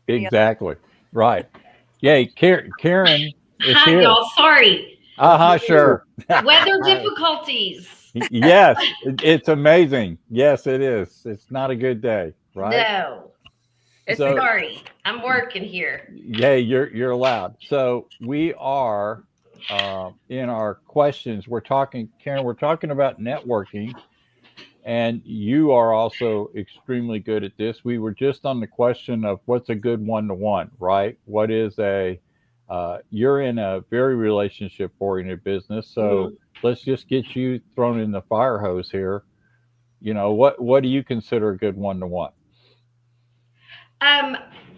Exactly. Right. Yay. Karen is Hi, here. y'all. Sorry. Sure. Weather difficulties. Yes. It's amazing. Yes, it is. It's not a good day, right? No. Sorry. I'm working here. Yeah, you're allowed. So we are in our questions. Karen, we're talking about networking, and you are also extremely good at this. We were just on the question of what's a good one-to-one, right? What is you're in a very relationship-oriented business, so let's just get you thrown in the fire hose here. What do you consider a good one-to-one?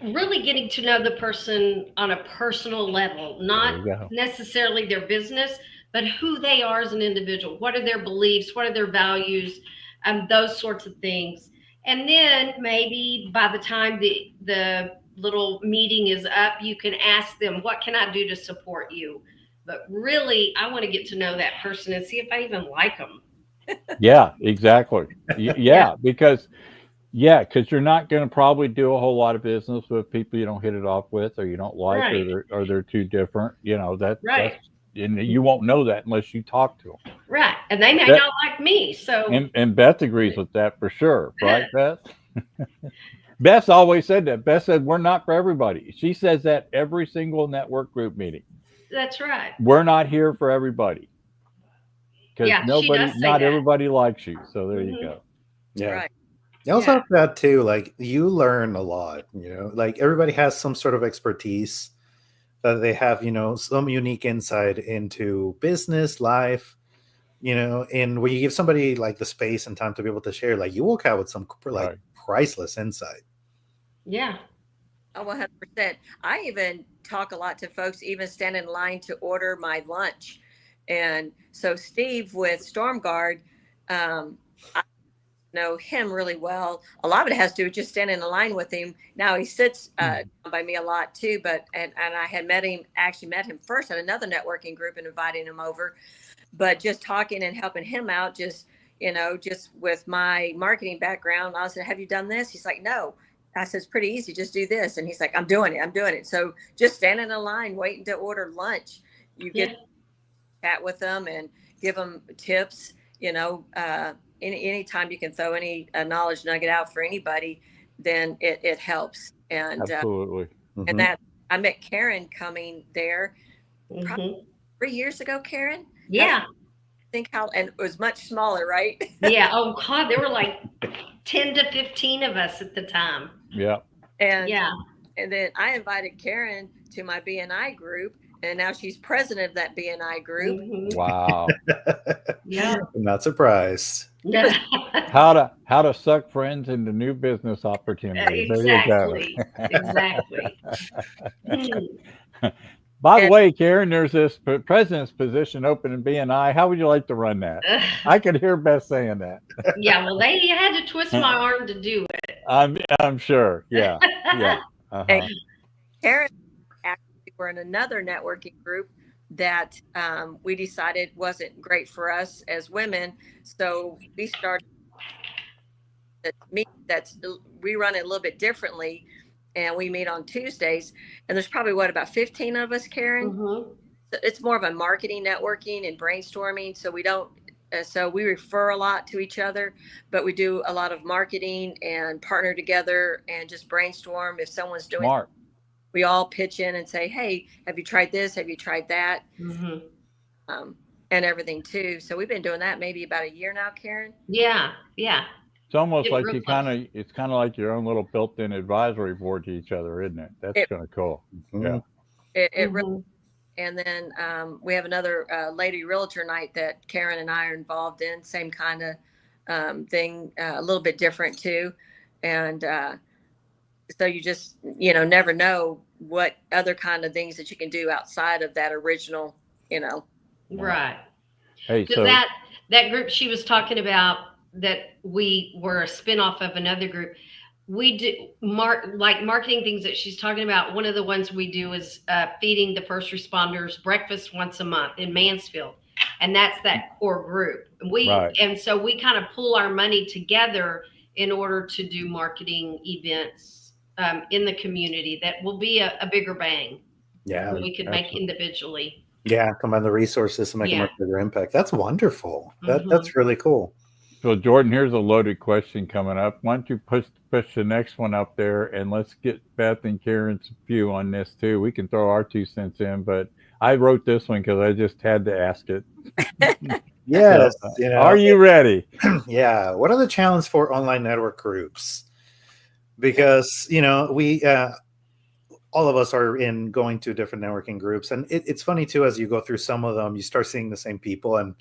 Really getting to know the person on a personal level, not necessarily their business, but who they are as an individual. What are their beliefs? What are their values? Those sorts of things. And then maybe by the time the little meeting is up, you can ask them, what can I do to support you? But really, I want to get to know that person and see if I even like them. Yeah, exactly. Because you're not going to probably do a whole lot of business with people you don't hit it off with, or you don't like, or they're too different. That's and you won't know that unless you talk to them. Right, and they may not like me. So and Beth agrees with that for sure, right, Beth? Beth's always said that. Beth said we're not for everybody. She says that every single network group meeting. That's right. We're not here for everybody because not everybody likes you. So there you go. Yeah. Right. I also have that too. Like, you learn a lot, like everybody has some sort of expertise that they have, some unique insight into business, life, and when you give somebody like the space and time to be able to share, like, you walk out with some like priceless insight. Yeah. Oh, 100%. I even talk a lot to folks, even stand in line to order my lunch. And so Steve with StormGuard, I know him really well. A lot of it has to do with just standing in line with him. Now he sits by me a lot too, and I had met him first at another networking group and inviting him over, but just talking and helping him out, just, just with my marketing background, I said, have you done this? He's like, no. I said, it's pretty easy. Just do this. And he's like, I'm doing it. So just stand in a line, waiting to order lunch. You get to chat with them and give them tips, anytime you can throw any knowledge nugget out for anybody, then it helps. And absolutely. And that I met Karen coming there probably 3 years ago, Karen. Yeah. And it was much smaller, right? Yeah. Oh God, there were like 10 to 15 of us at the time. Yeah. And then I invited Karen to my BNI group, and now she's president of that BNI group. Wow. Yeah. I'm not surprised. How to suck friends into new business opportunities. Exactly. There you go. Exactly. By the way, Karen, there's this president's position open in BNI. How would you like to run that? I could hear Beth saying that. Yeah, well, they had to twist my arm to do it. I'm sure. Yeah. Yeah. And Karen, actually, we're in another networking group that we decided wasn't great for us as women. So we started we run it a little bit differently, and we meet on Tuesdays, and there's probably about 15 of us, Karen. It's more of a marketing, networking, and brainstorming. So we don't, so we refer a lot to each other, but we do a lot of marketing and partner together and just brainstorm. If someone's doing, we all pitch in and say, hey, have you tried this? Have you tried that? And everything too. So we've been doing that maybe about a year now, Karen. Yeah. Yeah. It's almost like it's kind of like your own little built-in advisory board to each other, isn't it? That's kind of cool. Yeah. It really. And then we have another lady realtor night that Karen and I are involved in. Same kind of thing, a little bit different too. And so you just, never know what other kind of things that you can do outside of that original, Right. Hey, so that group she was talking about, that we were a spinoff of another group. We do marketing things that she's talking about. One of the ones we do is feeding the first responders breakfast once a month in Mansfield. And that's that core group. And so we kind of pull our money together in order to do marketing events in the community that will be a bigger bang than we could make individually. Yeah, combine the resources to make a much bigger impact. That's wonderful. That's really cool. So Jordan, here's a loaded question coming up. Why don't you push the next one up there, and let's get Beth and Karen's view on this too. We can throw our 2 cents in, but I wrote this one because I just had to ask it. Yes. So, are you ready? Yeah. What are the challenges for online network groups? Because we all of us are going to different networking groups, and it's funny too. As you go through some of them, you start seeing the same people, and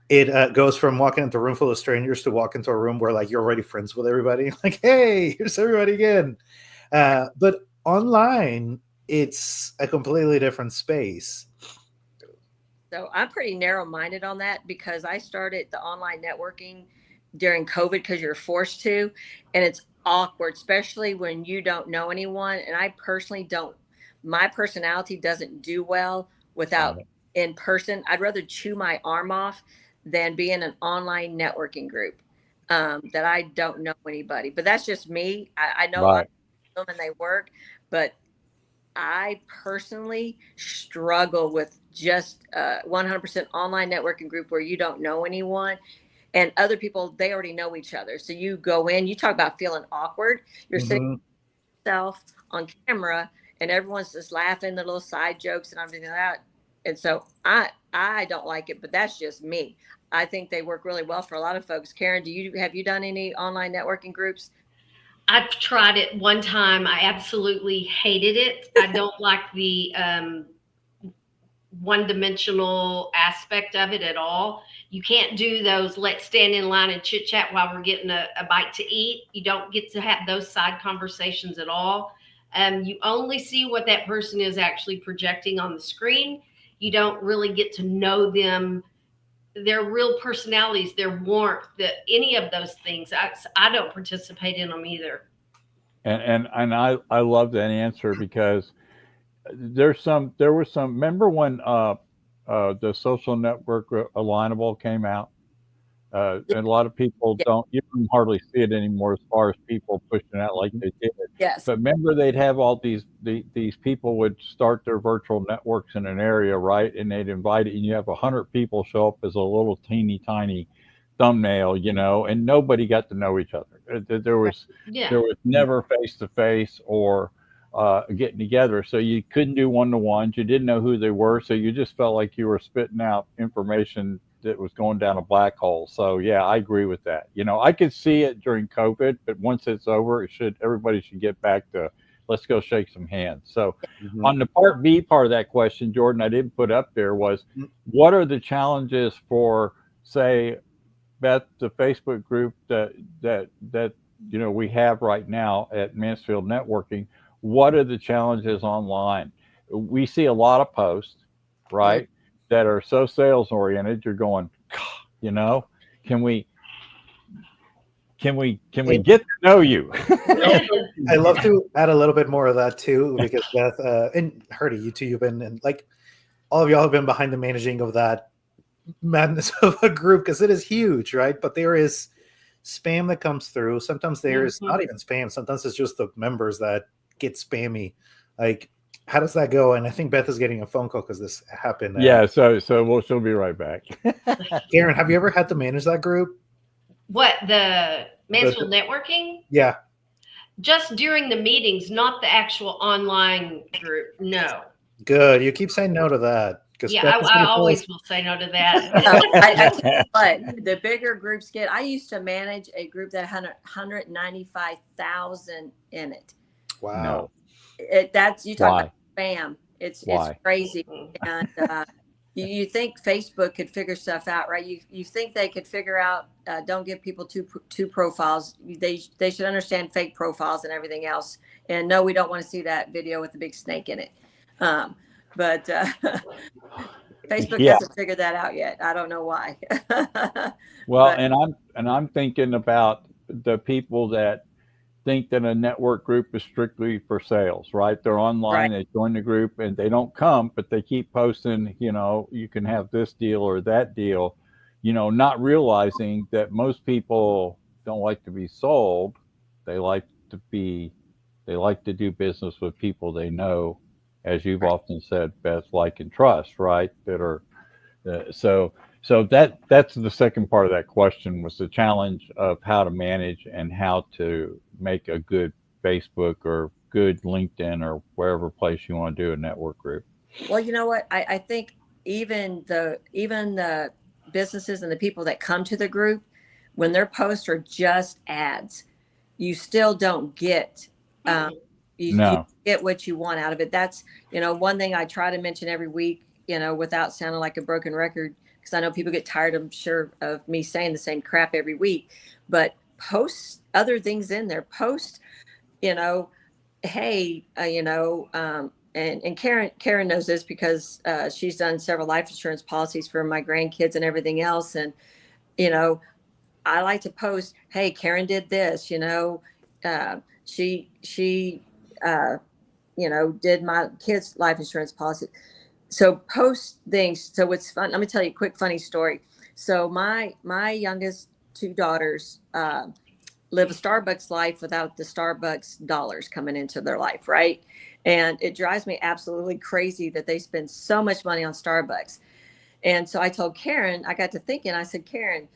it goes from walking into a room full of strangers to walk into a room where you're already friends with everybody. Like, hey, here's everybody again. But online, it's a completely different space. So I'm pretty narrow-minded on that because I started the online networking during COVID because you're forced to, and it's awkward, especially when you don't know anyone. And I personally my personality doesn't do well without in person. I'd rather chew my arm off than be in an online networking group that I don't know anybody. But that's just me. I know them and they work, but I personally struggle with just 100% online networking group where you don't know anyone. And other people, they already know each other. So you go in, you talk about feeling awkward. You're sitting yourself on camera and everyone's just laughing, the little side jokes and everything like that. And so I don't like it, but that's just me. I think they work really well for a lot of folks. Karen, have you done any online networking groups? I've tried it one time. I absolutely hated it. I don't like the one-dimensional aspect of it at all. You can't do those let's stand in line and chit chat while we're getting a bite to eat. You don't get to have those side conversations at all. You only see what that person is actually projecting on the screen. You don't really get to know them, their real personalities, their warmth, any of those things. I don't participate in them either. And I love that answer because there was some. Remember when the social network Alignable came out? And a lot of people don't, you can hardly see it anymore as far as people pushing out like they did. Yes. But remember, they'd have all these people would start their virtual networks in an area, right? And they'd invite it, and you have 100 people show up as a little teeny tiny thumbnail, you know, and nobody got to know each other. There was never face to face or getting together, so you couldn't do one-to-ones. You didn't know who they were, so you just felt like you were spitting out information that was going down a black hole. So yeah, I agree with that. You know, I could see it during COVID, but once it's over, everybody should get back to let's go shake some hands. So on the part B part of that question, Jordan, I didn't put up there was what are the challenges for, say, Beth, the Facebook group that you know we have right now at Mansfield Networking? What are the challenges online? We see a lot of posts, right, that are so sales oriented. You're going, you know, can we get to know you? I love to add a little bit more of that too, because Beth and Herdy, you two, you've been, and like all of y'all have been behind the managing of that madness of a group, because it is huge, right? But there is spam that comes through. Sometimes there is not even spam. Sometimes it's just the members that get spammy. Like, how does that go? And I think Beth is getting a phone call because this happened. Yeah, so she'll be right back. Karen, have you ever had to manage that group? What, the Mansfield Networking? Yeah. Just during the meetings, not the actual online group. No. Good. You keep saying no to that. Yeah, I always will say no to that. I tell you what, the bigger groups get. I used to manage a group that had 195,000 in it. Wow. That's, you talk about spam. It's crazy. And you think Facebook could figure stuff out, right? You think they could figure out, don't give people two profiles. They should understand fake profiles and everything else. And no, we don't want to see that video with the big snake in it. But Facebook hasn't figured that out yet. I don't know why. Well, and I'm thinking about the people that think that a network group is strictly for sales, right? They're online, they join the group, and they don't come, but they keep posting, you know, you can have this deal or that deal, you know, not realizing that most people don't like to be sold. They like to do business with people they know, as you've often said, Beth, like and trust, right? That are so that's the second part of that question, was the challenge of how to manage and how to make a good Facebook or good LinkedIn or wherever place you want to do a network group. Well, you know what? I think even the businesses and the people that come to the group, when their posts are just ads, you still don't get you get what you want out of it. That's, you know, one thing I try to mention every week, you know, without sounding like a broken record, because I know people get tired, I'm sure, of me saying the same crap every week, but post other things in there. Post, you know, hey, you know, and Karen knows this because she's done several life insurance policies for my grandkids and everything else. And, you know, I like to post, hey, Karen did this, you know, she you know, did my kids' life insurance policy. So post things. So it's fun. Let me tell you a quick funny story. So my youngest two daughters live a Starbucks life without the Starbucks dollars coming into their life, right? And it drives me absolutely crazy that they spend so much money on Starbucks. And so I told Karen, I got to thinking, I said, Karen,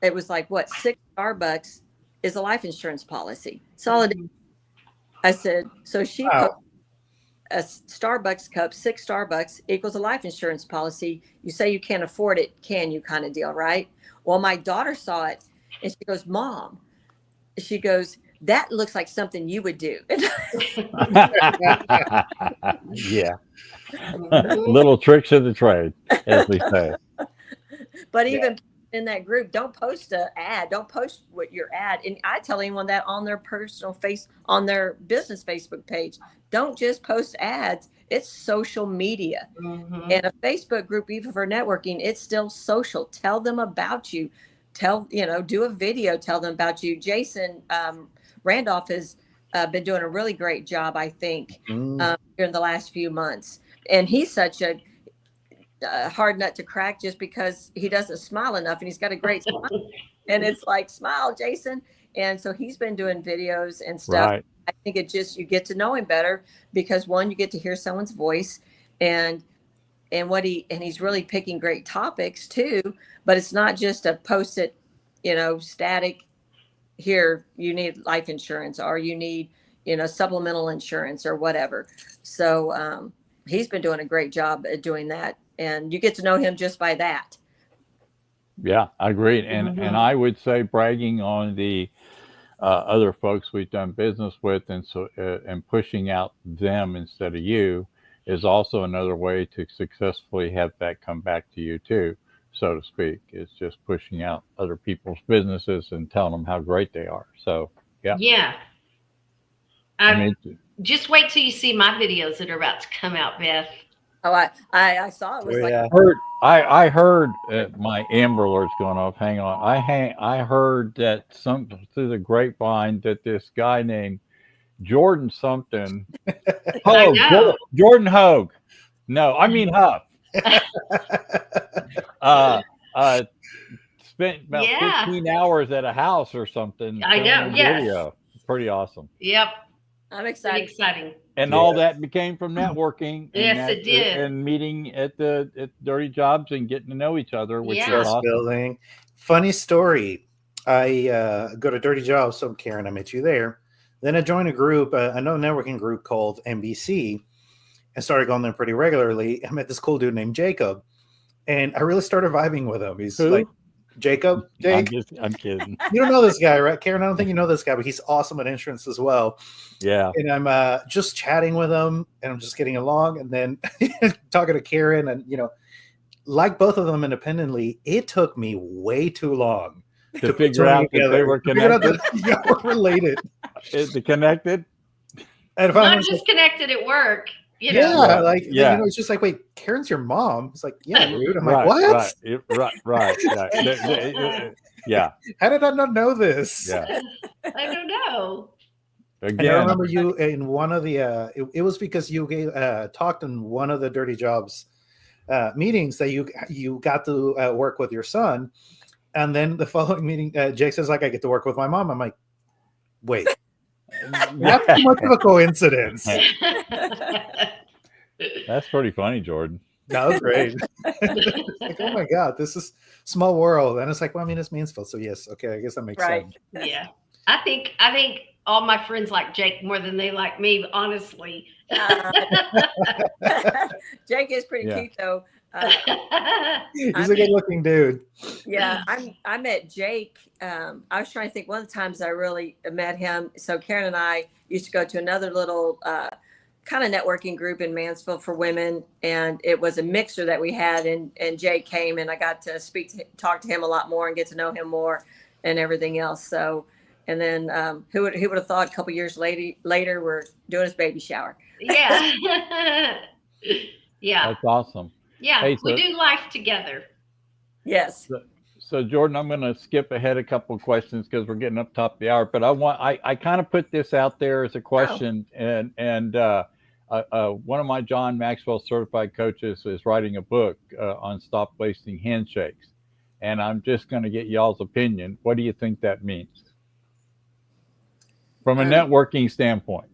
it was like, what, 6 Starbucks is a life insurance policy. Solid. I said, so she put a Starbucks cup, 6 Starbucks equals a life insurance policy. You say you can't afford it, can you, kind of deal, right? Well, my daughter saw it and she goes, Mom, she goes, that looks like something you would do. Yeah. Little tricks of the trade, as we say. But even in that group, don't post an ad. Don't post what your ad. And I tell anyone that on their personal on their business Facebook page, don't just post ads. It's social media. Mm-hmm. And a Facebook group, even for networking, it's still social. Tell them about you. Do a video, tell them about you. Jason Randolph has been doing a really great job, I think, during the last few months. And he's such a, hard nut to crack just because he doesn't smile enough, and he's got a great smile. And it's like, smile, Jason. And so he's been doing videos and stuff. Right. I think it just, you get to know him better because, one, you get to hear someone's voice, and he's really picking great topics too. But it's not just a post it, static. Here, you need life insurance, or you need, supplemental insurance, or whatever. So he's been doing a great job at doing that, and you get to know him just by that. Yeah, I agree. And I would say, bragging on the other folks we've done business with, and pushing out them instead of you, is also another way to successfully have that come back to you too, so to speak. It's just pushing out other people's businesses and telling them how great they are. So yeah. Just wait till you see my videos that are about to come out, Beth. Oh, I saw it. Was I heard my Amber Alert's going off. Hang on. I heard that through the grapevine that this guy named Jordan something. Jordan Hogue. No, I mean Huff. Spent about 15 hours at a house or something. I know. Yes. Video. Pretty awesome. Yep. I'm excited. Pretty exciting. And all that became from networking. Yes, it did. And meeting at Dirty Jobs and getting to know each other, which is awesome. Building. Funny story. I go to Dirty Jobs. So Karen, I met you there. Then I joined a group, another networking group called NBC, and started going there pretty regularly. I met this cool dude named Jacob, and I really started vibing with him. He's like, Jacob? I'm kidding. You don't know this guy, right, Karen? I don't think you know this guy, but he's awesome at insurance as well. Yeah. And I'm just chatting with him, and I'm just getting along, and then talking to Karen, and like both of them independently, it took me way too long to figure out that they were connected. They were related. Is it connected? And not just connected at work. It's just like, wait, Karen's your mom. It's like, yeah, dude. I'm like, what? Right. Yeah. How did I not know this? Yeah. I don't know. Again, I remember you in one of the. It was because you talked in one of the Dirty Jobs meetings that you got to work with your son, and then the following meeting, Jake says, like, I get to work with my mom. I'm like, wait. That's too much of a coincidence. That's pretty funny, Jordan. That was great. Like, oh my God, this is small world. And it's like, well, I mean, it's Mansfield. So yes, okay, I guess that makes sense. Yeah. I think all my friends like Jake more than they like me, honestly. Jake is pretty cute though. He's a good looking dude. Yeah, I met Jake. I was trying to think one of the times I really met him. So Karen and I used to go to another little kind of networking group in Mansfield for women, and it was a mixer that we had, and Jake came, and I got to talk to him a lot more and get to know him more and everything else. So, and then who would have thought a couple years later we're doing his baby shower. Yeah. Yeah. That's awesome. Yeah, hey, we do life together. Yes. So Jordan, I'm going to skip ahead a couple of questions because we're getting up top of the hour. But I kind of put this out there as a question, and one of my John Maxwell certified coaches is writing a book on stop wasting handshakes, and I'm just going to get y'all's opinion. What do you think that means from a networking standpoint?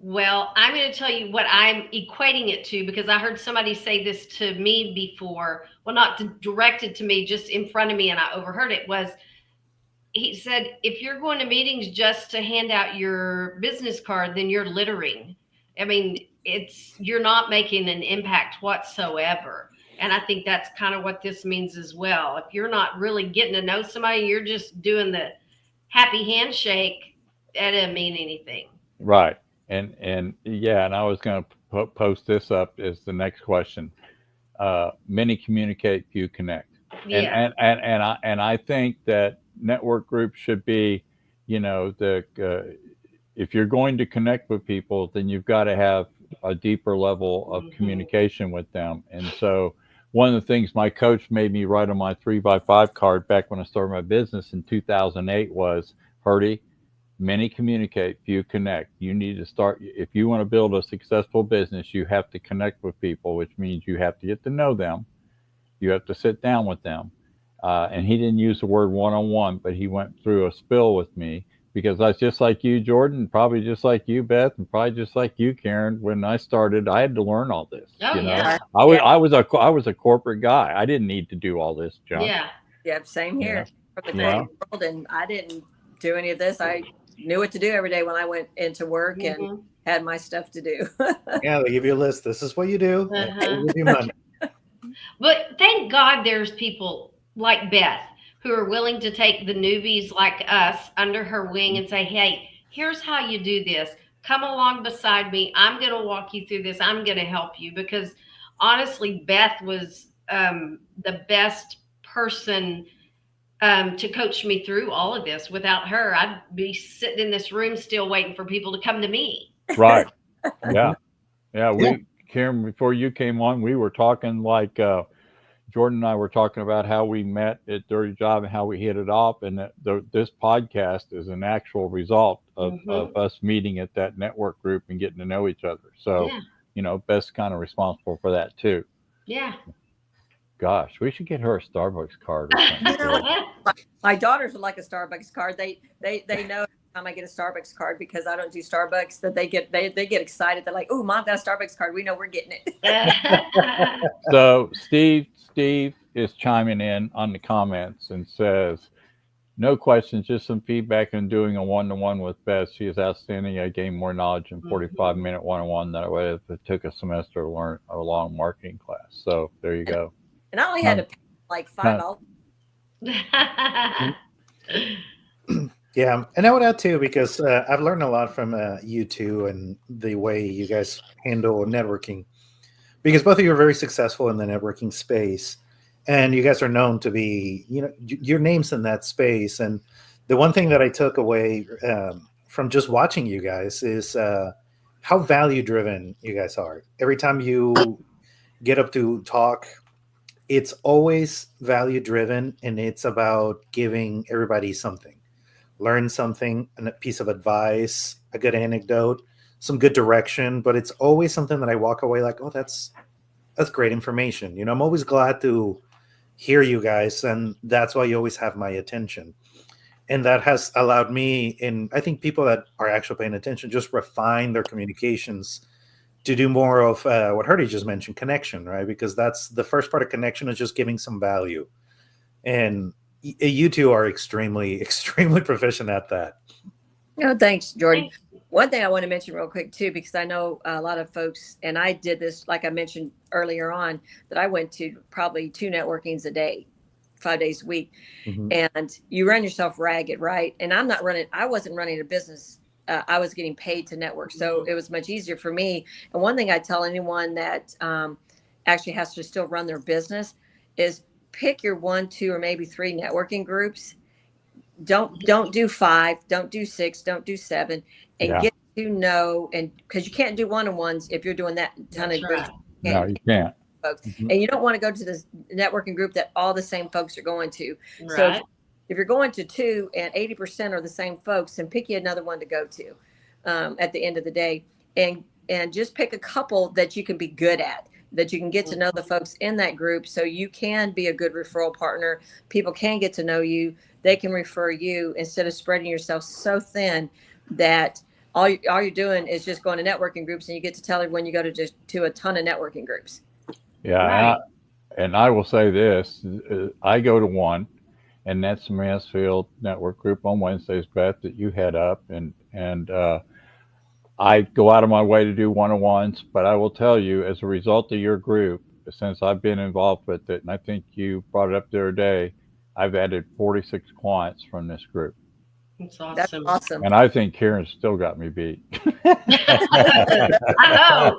Well, I'm going to tell you what I'm equating it to, because I heard somebody say this to me before. Well, not directed to me, just in front of me, and I overheard it. He said, if you're going to meetings just to hand out your business card, then you're littering. I mean, you're not making an impact whatsoever. And I think that's kind of what this means as well. If you're not really getting to know somebody, you're just doing the happy handshake, that doesn't mean anything. Right. And I was going to post this up as the next question. Many communicate, few connect. Yeah. And I think that network groups should be, if you're going to connect with people, then you've got to have a deeper level of communication with them. And so one of the things my coach made me write on my 3x5 card back when I started my business in 2008 was, Herdy, Many communicate, few connect. You need to start, if you want to build a successful business, you have to connect with people, which means you have to get to know them. You have to sit down with them. And he didn't use the word one-on-one, but he went through a spill with me because I was just like you, Jordan, probably just like you, Beth, and probably just like you, Karen. When I started, I had to learn all this. Oh, you know, yeah. I was a corporate guy. I didn't need to do all this junk. Yeah. Yeah, same here. From the Yeah. corporate world, and I didn't do any of this. I knew what to do every day when I went into work and had my stuff to do. Yeah, they give you a list. This is what you do. They give you money. But thank God there's people like Beth who are willing to take the newbies like us under her wing and say, hey, here's how you do this. Come along beside me. I'm going to walk you through this. I'm going to help you. Because honestly, Beth was the best person to coach me through all of this. Without her, I'd be sitting in this room still waiting for people to come to me. Right. Yeah. Yeah. Karen, before you came on, we were talking like Jordan and I were talking about how we met at Dirty Job and how we hit it off. And this podcast is an actual result of us meeting at that network group and getting to know each other. So, you know, Beth's kind of responsible for that too. Yeah. Gosh, we should get her a Starbucks card or something. My daughters would like a Starbucks card. They know time I get a Starbucks card because I don't do Starbucks that they get excited. They're like, oh, Mom got a Starbucks card. We know we're getting it. So Steve is chiming in on the comments and says, no questions, just some feedback on doing a one-to-one with Beth. She is outstanding. I gained more knowledge in 45-minute one-on-one than I would if it took a semester to learn a long marketing class. So there you go. And I only had to pay like $5. Yeah, and I would add too, because I've learned a lot from you two and the way you guys handle networking, because both of you are very successful in the networking space, and you guys are known to be, you know, your names in that space. And the one thing that I took away from just watching you guys is how value driven you guys are. Every time you get up to talk, it's always value driven, and it's about giving everybody something. Learn something, a piece of advice, a good anecdote, some good direction, but it's always something that I walk away like, oh, that's great information. You know, I'm always glad to hear you guys, and that's why you always have my attention. And that has allowed me, and I think people that are actually paying attention, just refine their communications to do more of what Herdy just mentioned, connection, right? Because that's the first part of connection, is just giving some value. And you two are extremely, extremely proficient at that. No, thanks, Jordan. One thing I want to mention real quick too, because I know a lot of folks, and I did this, like I mentioned earlier on, that I went to probably 2 networkings a day, 5 days a week. And you run yourself ragged, right? And I wasn't running a business. I was getting paid to network. So it was much easier for me. And one thing I tell anyone that actually has to still run their business is pick your 1, 2, or maybe 3 networking groups. Don't do 5, don't do 6, don't do 7, and get to know, and because you can't do one-on-ones if you're doing that ton of groups. No, you can't. Folks. And you don't want to go to this networking group that all the same folks are going to. Right. So if you're going to 2 and 80% are the same folks, then pick you another one to go to at the end of the day, and just pick a couple that you can be good at, that you can get to know the folks in that group, so you can be a good referral partner. People can get to know you. They can refer you, instead of spreading yourself so thin that all you're doing is just going to networking groups, and you get to tell everyone you go to a ton of networking groups. Yeah. Right. And I will say this, I go to one, and that's the Mansfield network group on Wednesdays, Beth, that you head up. And I go out of my way to do one-on-ones, but I will tell you, as a result of your group, since I've been involved with it, and I think you brought it up the other day, I've added 46 clients from this group. That's awesome. That's awesome. And I think Karen still got me beat. I hope.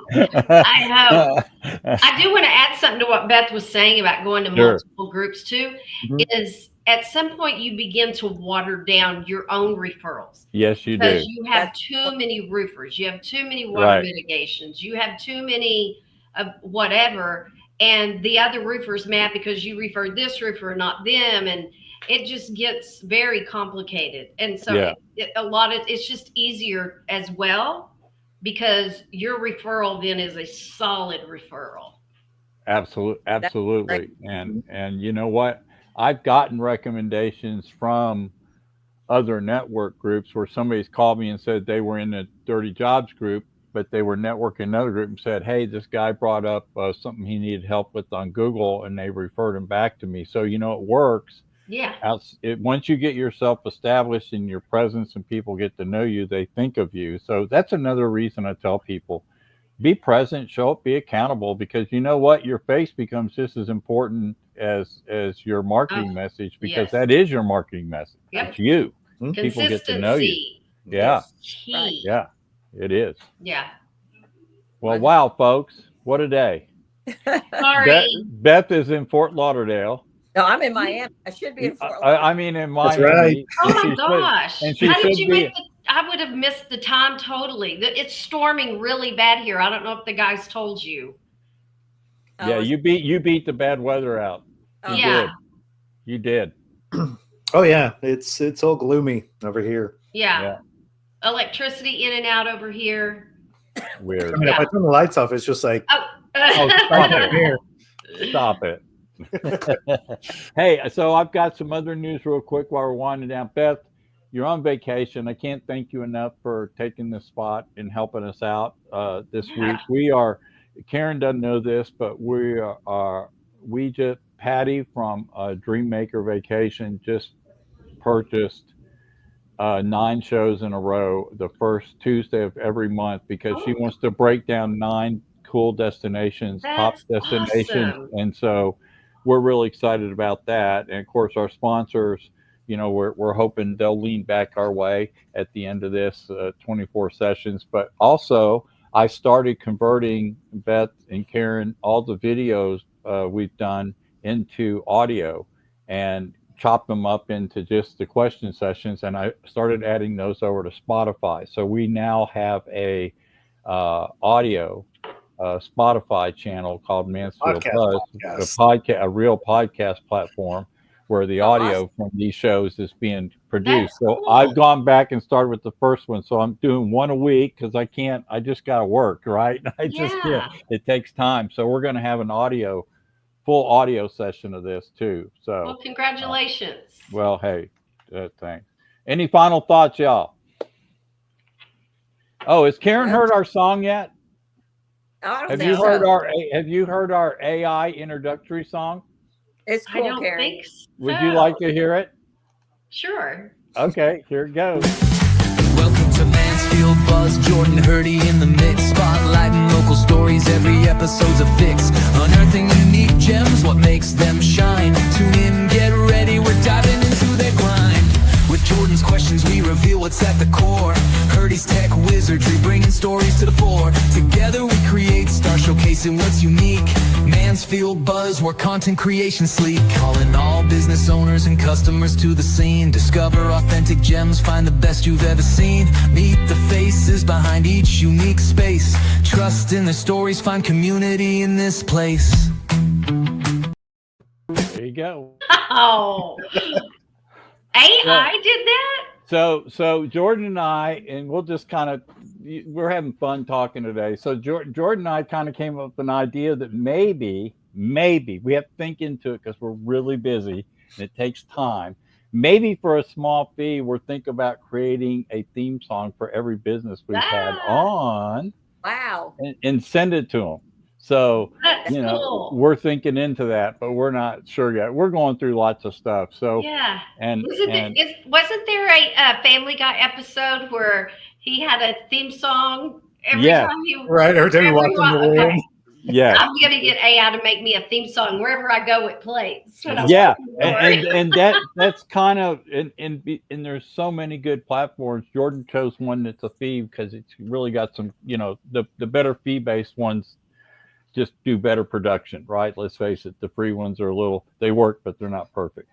I do want to add something to what Beth was saying about going to multiple groups too. Is at some point you begin to water down your own referrals. Yes, you do. Because you have too many roofers. You have too many water mitigations. You have too many of whatever. and the other roofer's mad because you referred this roofer, not them, and it just gets very complicated. And so it's just easier as well, because your referral then is a solid referral. Absolutely. And you know what? I've gotten recommendations from other network groups where somebody's called me and said they were in the Dirty Jobs group, but they were networking another group and said, hey, this guy brought up something he needed help with on Google, and they referred him back to me. So, it works. Yeah. Once you get yourself established in your presence and people get to know you, they think of you. So that's another reason I tell people, be present, show up, be accountable, because you know what? Your face becomes just as important as your marketing message, because that is your marketing message. Yep. It's you. People get to know you. Yeah. Key. Yeah, it is. Yeah. Well, wow, folks, what a day. Sorry. Beth is in Fort Lauderdale. No, I'm in Miami. I should be in Fort Lauderdale. I mean, in Miami. That's right. Oh my gosh. And she How did should you be. I would have missed the time totally. It's storming really bad here. I don't know if the guys told you. Yeah, you beat the bad weather out. You did. Oh yeah, it's all gloomy over here. Yeah. Electricity in and out over here. Weird. I mean, if I turn the lights off, it's just like, Stop it. Hey, so I've got some other news real quick while we're winding down. Beth, you're on vacation. I can't thank you enough for taking this spot and helping us out this week. Karen doesn't know this, but Patty from Dream Maker Vacation just purchased 9 shows in a row the first Tuesday of every month, because she wants to break down 9 cool destinations, top destinations. Awesome. And so we're really excited about that. And of course, our sponsors, we're hoping they'll lean back our way at the end of this 24 sessions. But also, I started converting, Beth and Karen, all the videos we've done into audio and chop them up into just the question sessions. And I started adding those over to Spotify. So we now have a audio Spotify channel called Mansfield Buzz, a real podcast platform where the audio from these shows is being produced. So cool. I've gone back and started with the first one. So I'm doing one a week because I just got to work, right? It takes time. So we're going to have an full audio session of this too. So well, congratulations. Well, hey, thanks. Any final thoughts, y'all? Oh, has Karen heard our song yet? Have you heard our AI introductory song? It's cool, I don't Karen. think so. Would you like to hear it? Sure. Okay, here it goes. Welcome to Mansfield Buzz, Jordan Hurdy in the mix, spotlighting local stories, every episode's a fix, unearthing unique gems, what makes them shine. Tune in, get ready, we're diving into their grind. With Jordan's questions, we reveal what's at the core. Hurdy's tech wizardry, bringing stories to the fore. Together we create, start showcasing what's unique. Mansfield Buzz, where content creation sleek. Calling all business owners and customers to the scene. Discover authentic gems, find the best you've ever seen. Meet the faces behind each unique space. Trust in the stories, find community in this place. There you go. Oh. AI did that? So Jordan and I, and we'll just we're having fun talking today. So Jordan and I kind of came up with an idea that maybe we have to think into it because we're really busy and it takes time. Maybe for a small fee, we're thinking about creating a theme song for every business we've had on. Wow. And send it to them. So, that's cool. We're thinking into that, but we're not sure yet. We're going through lots of stuff. So, wasn't there a Family Guy episode where he had a theme song every time you every time you walked in the room? Okay. Yeah, I'm gonna get AI to make me a theme song wherever I go. It plays. and that's kind of and there's so many good platforms. Jordan chose one that's a fee because it's really got some. The better fee based ones just do better production, right? Let's face it, the free ones are they work, but they're not perfect.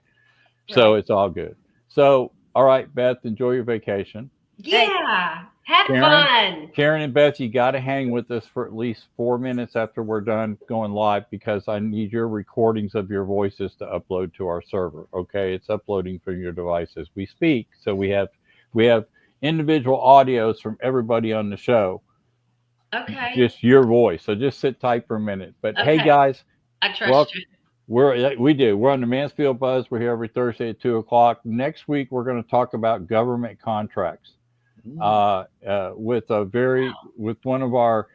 So it's all good. So, all right, Beth, enjoy your vacation. Yeah. Have Karen, fun. Karen and Beth, you got to hang with us for at least 4 minutes after we're done going live because I need your recordings of your voices to upload to our server. Okay, it's uploading from your device as we speak. So we have individual audios from everybody on the show. Okay. Just your voice. So just sit tight for a minute. But Okay. hey, guys, I trust you. We're on the Mansfield Buzz. We're here every Thursday at 2:00. Next week, we're going to talk about government contracts. With one of our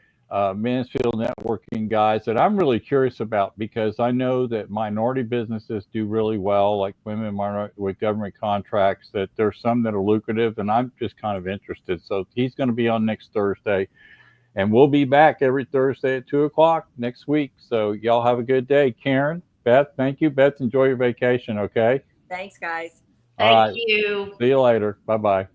Mansfield networking guys that I'm really curious about because I know that minority businesses do really well, like women with government contracts, that there's some that are lucrative, and I'm just kind of interested. So he's going to be on next Thursday, and we'll be back every Thursday at 2:00 next week. So y'all have a good day. Karen, Beth, thank you. Beth, enjoy your vacation, okay? Thanks, guys. Thank you. See you later. Bye-bye.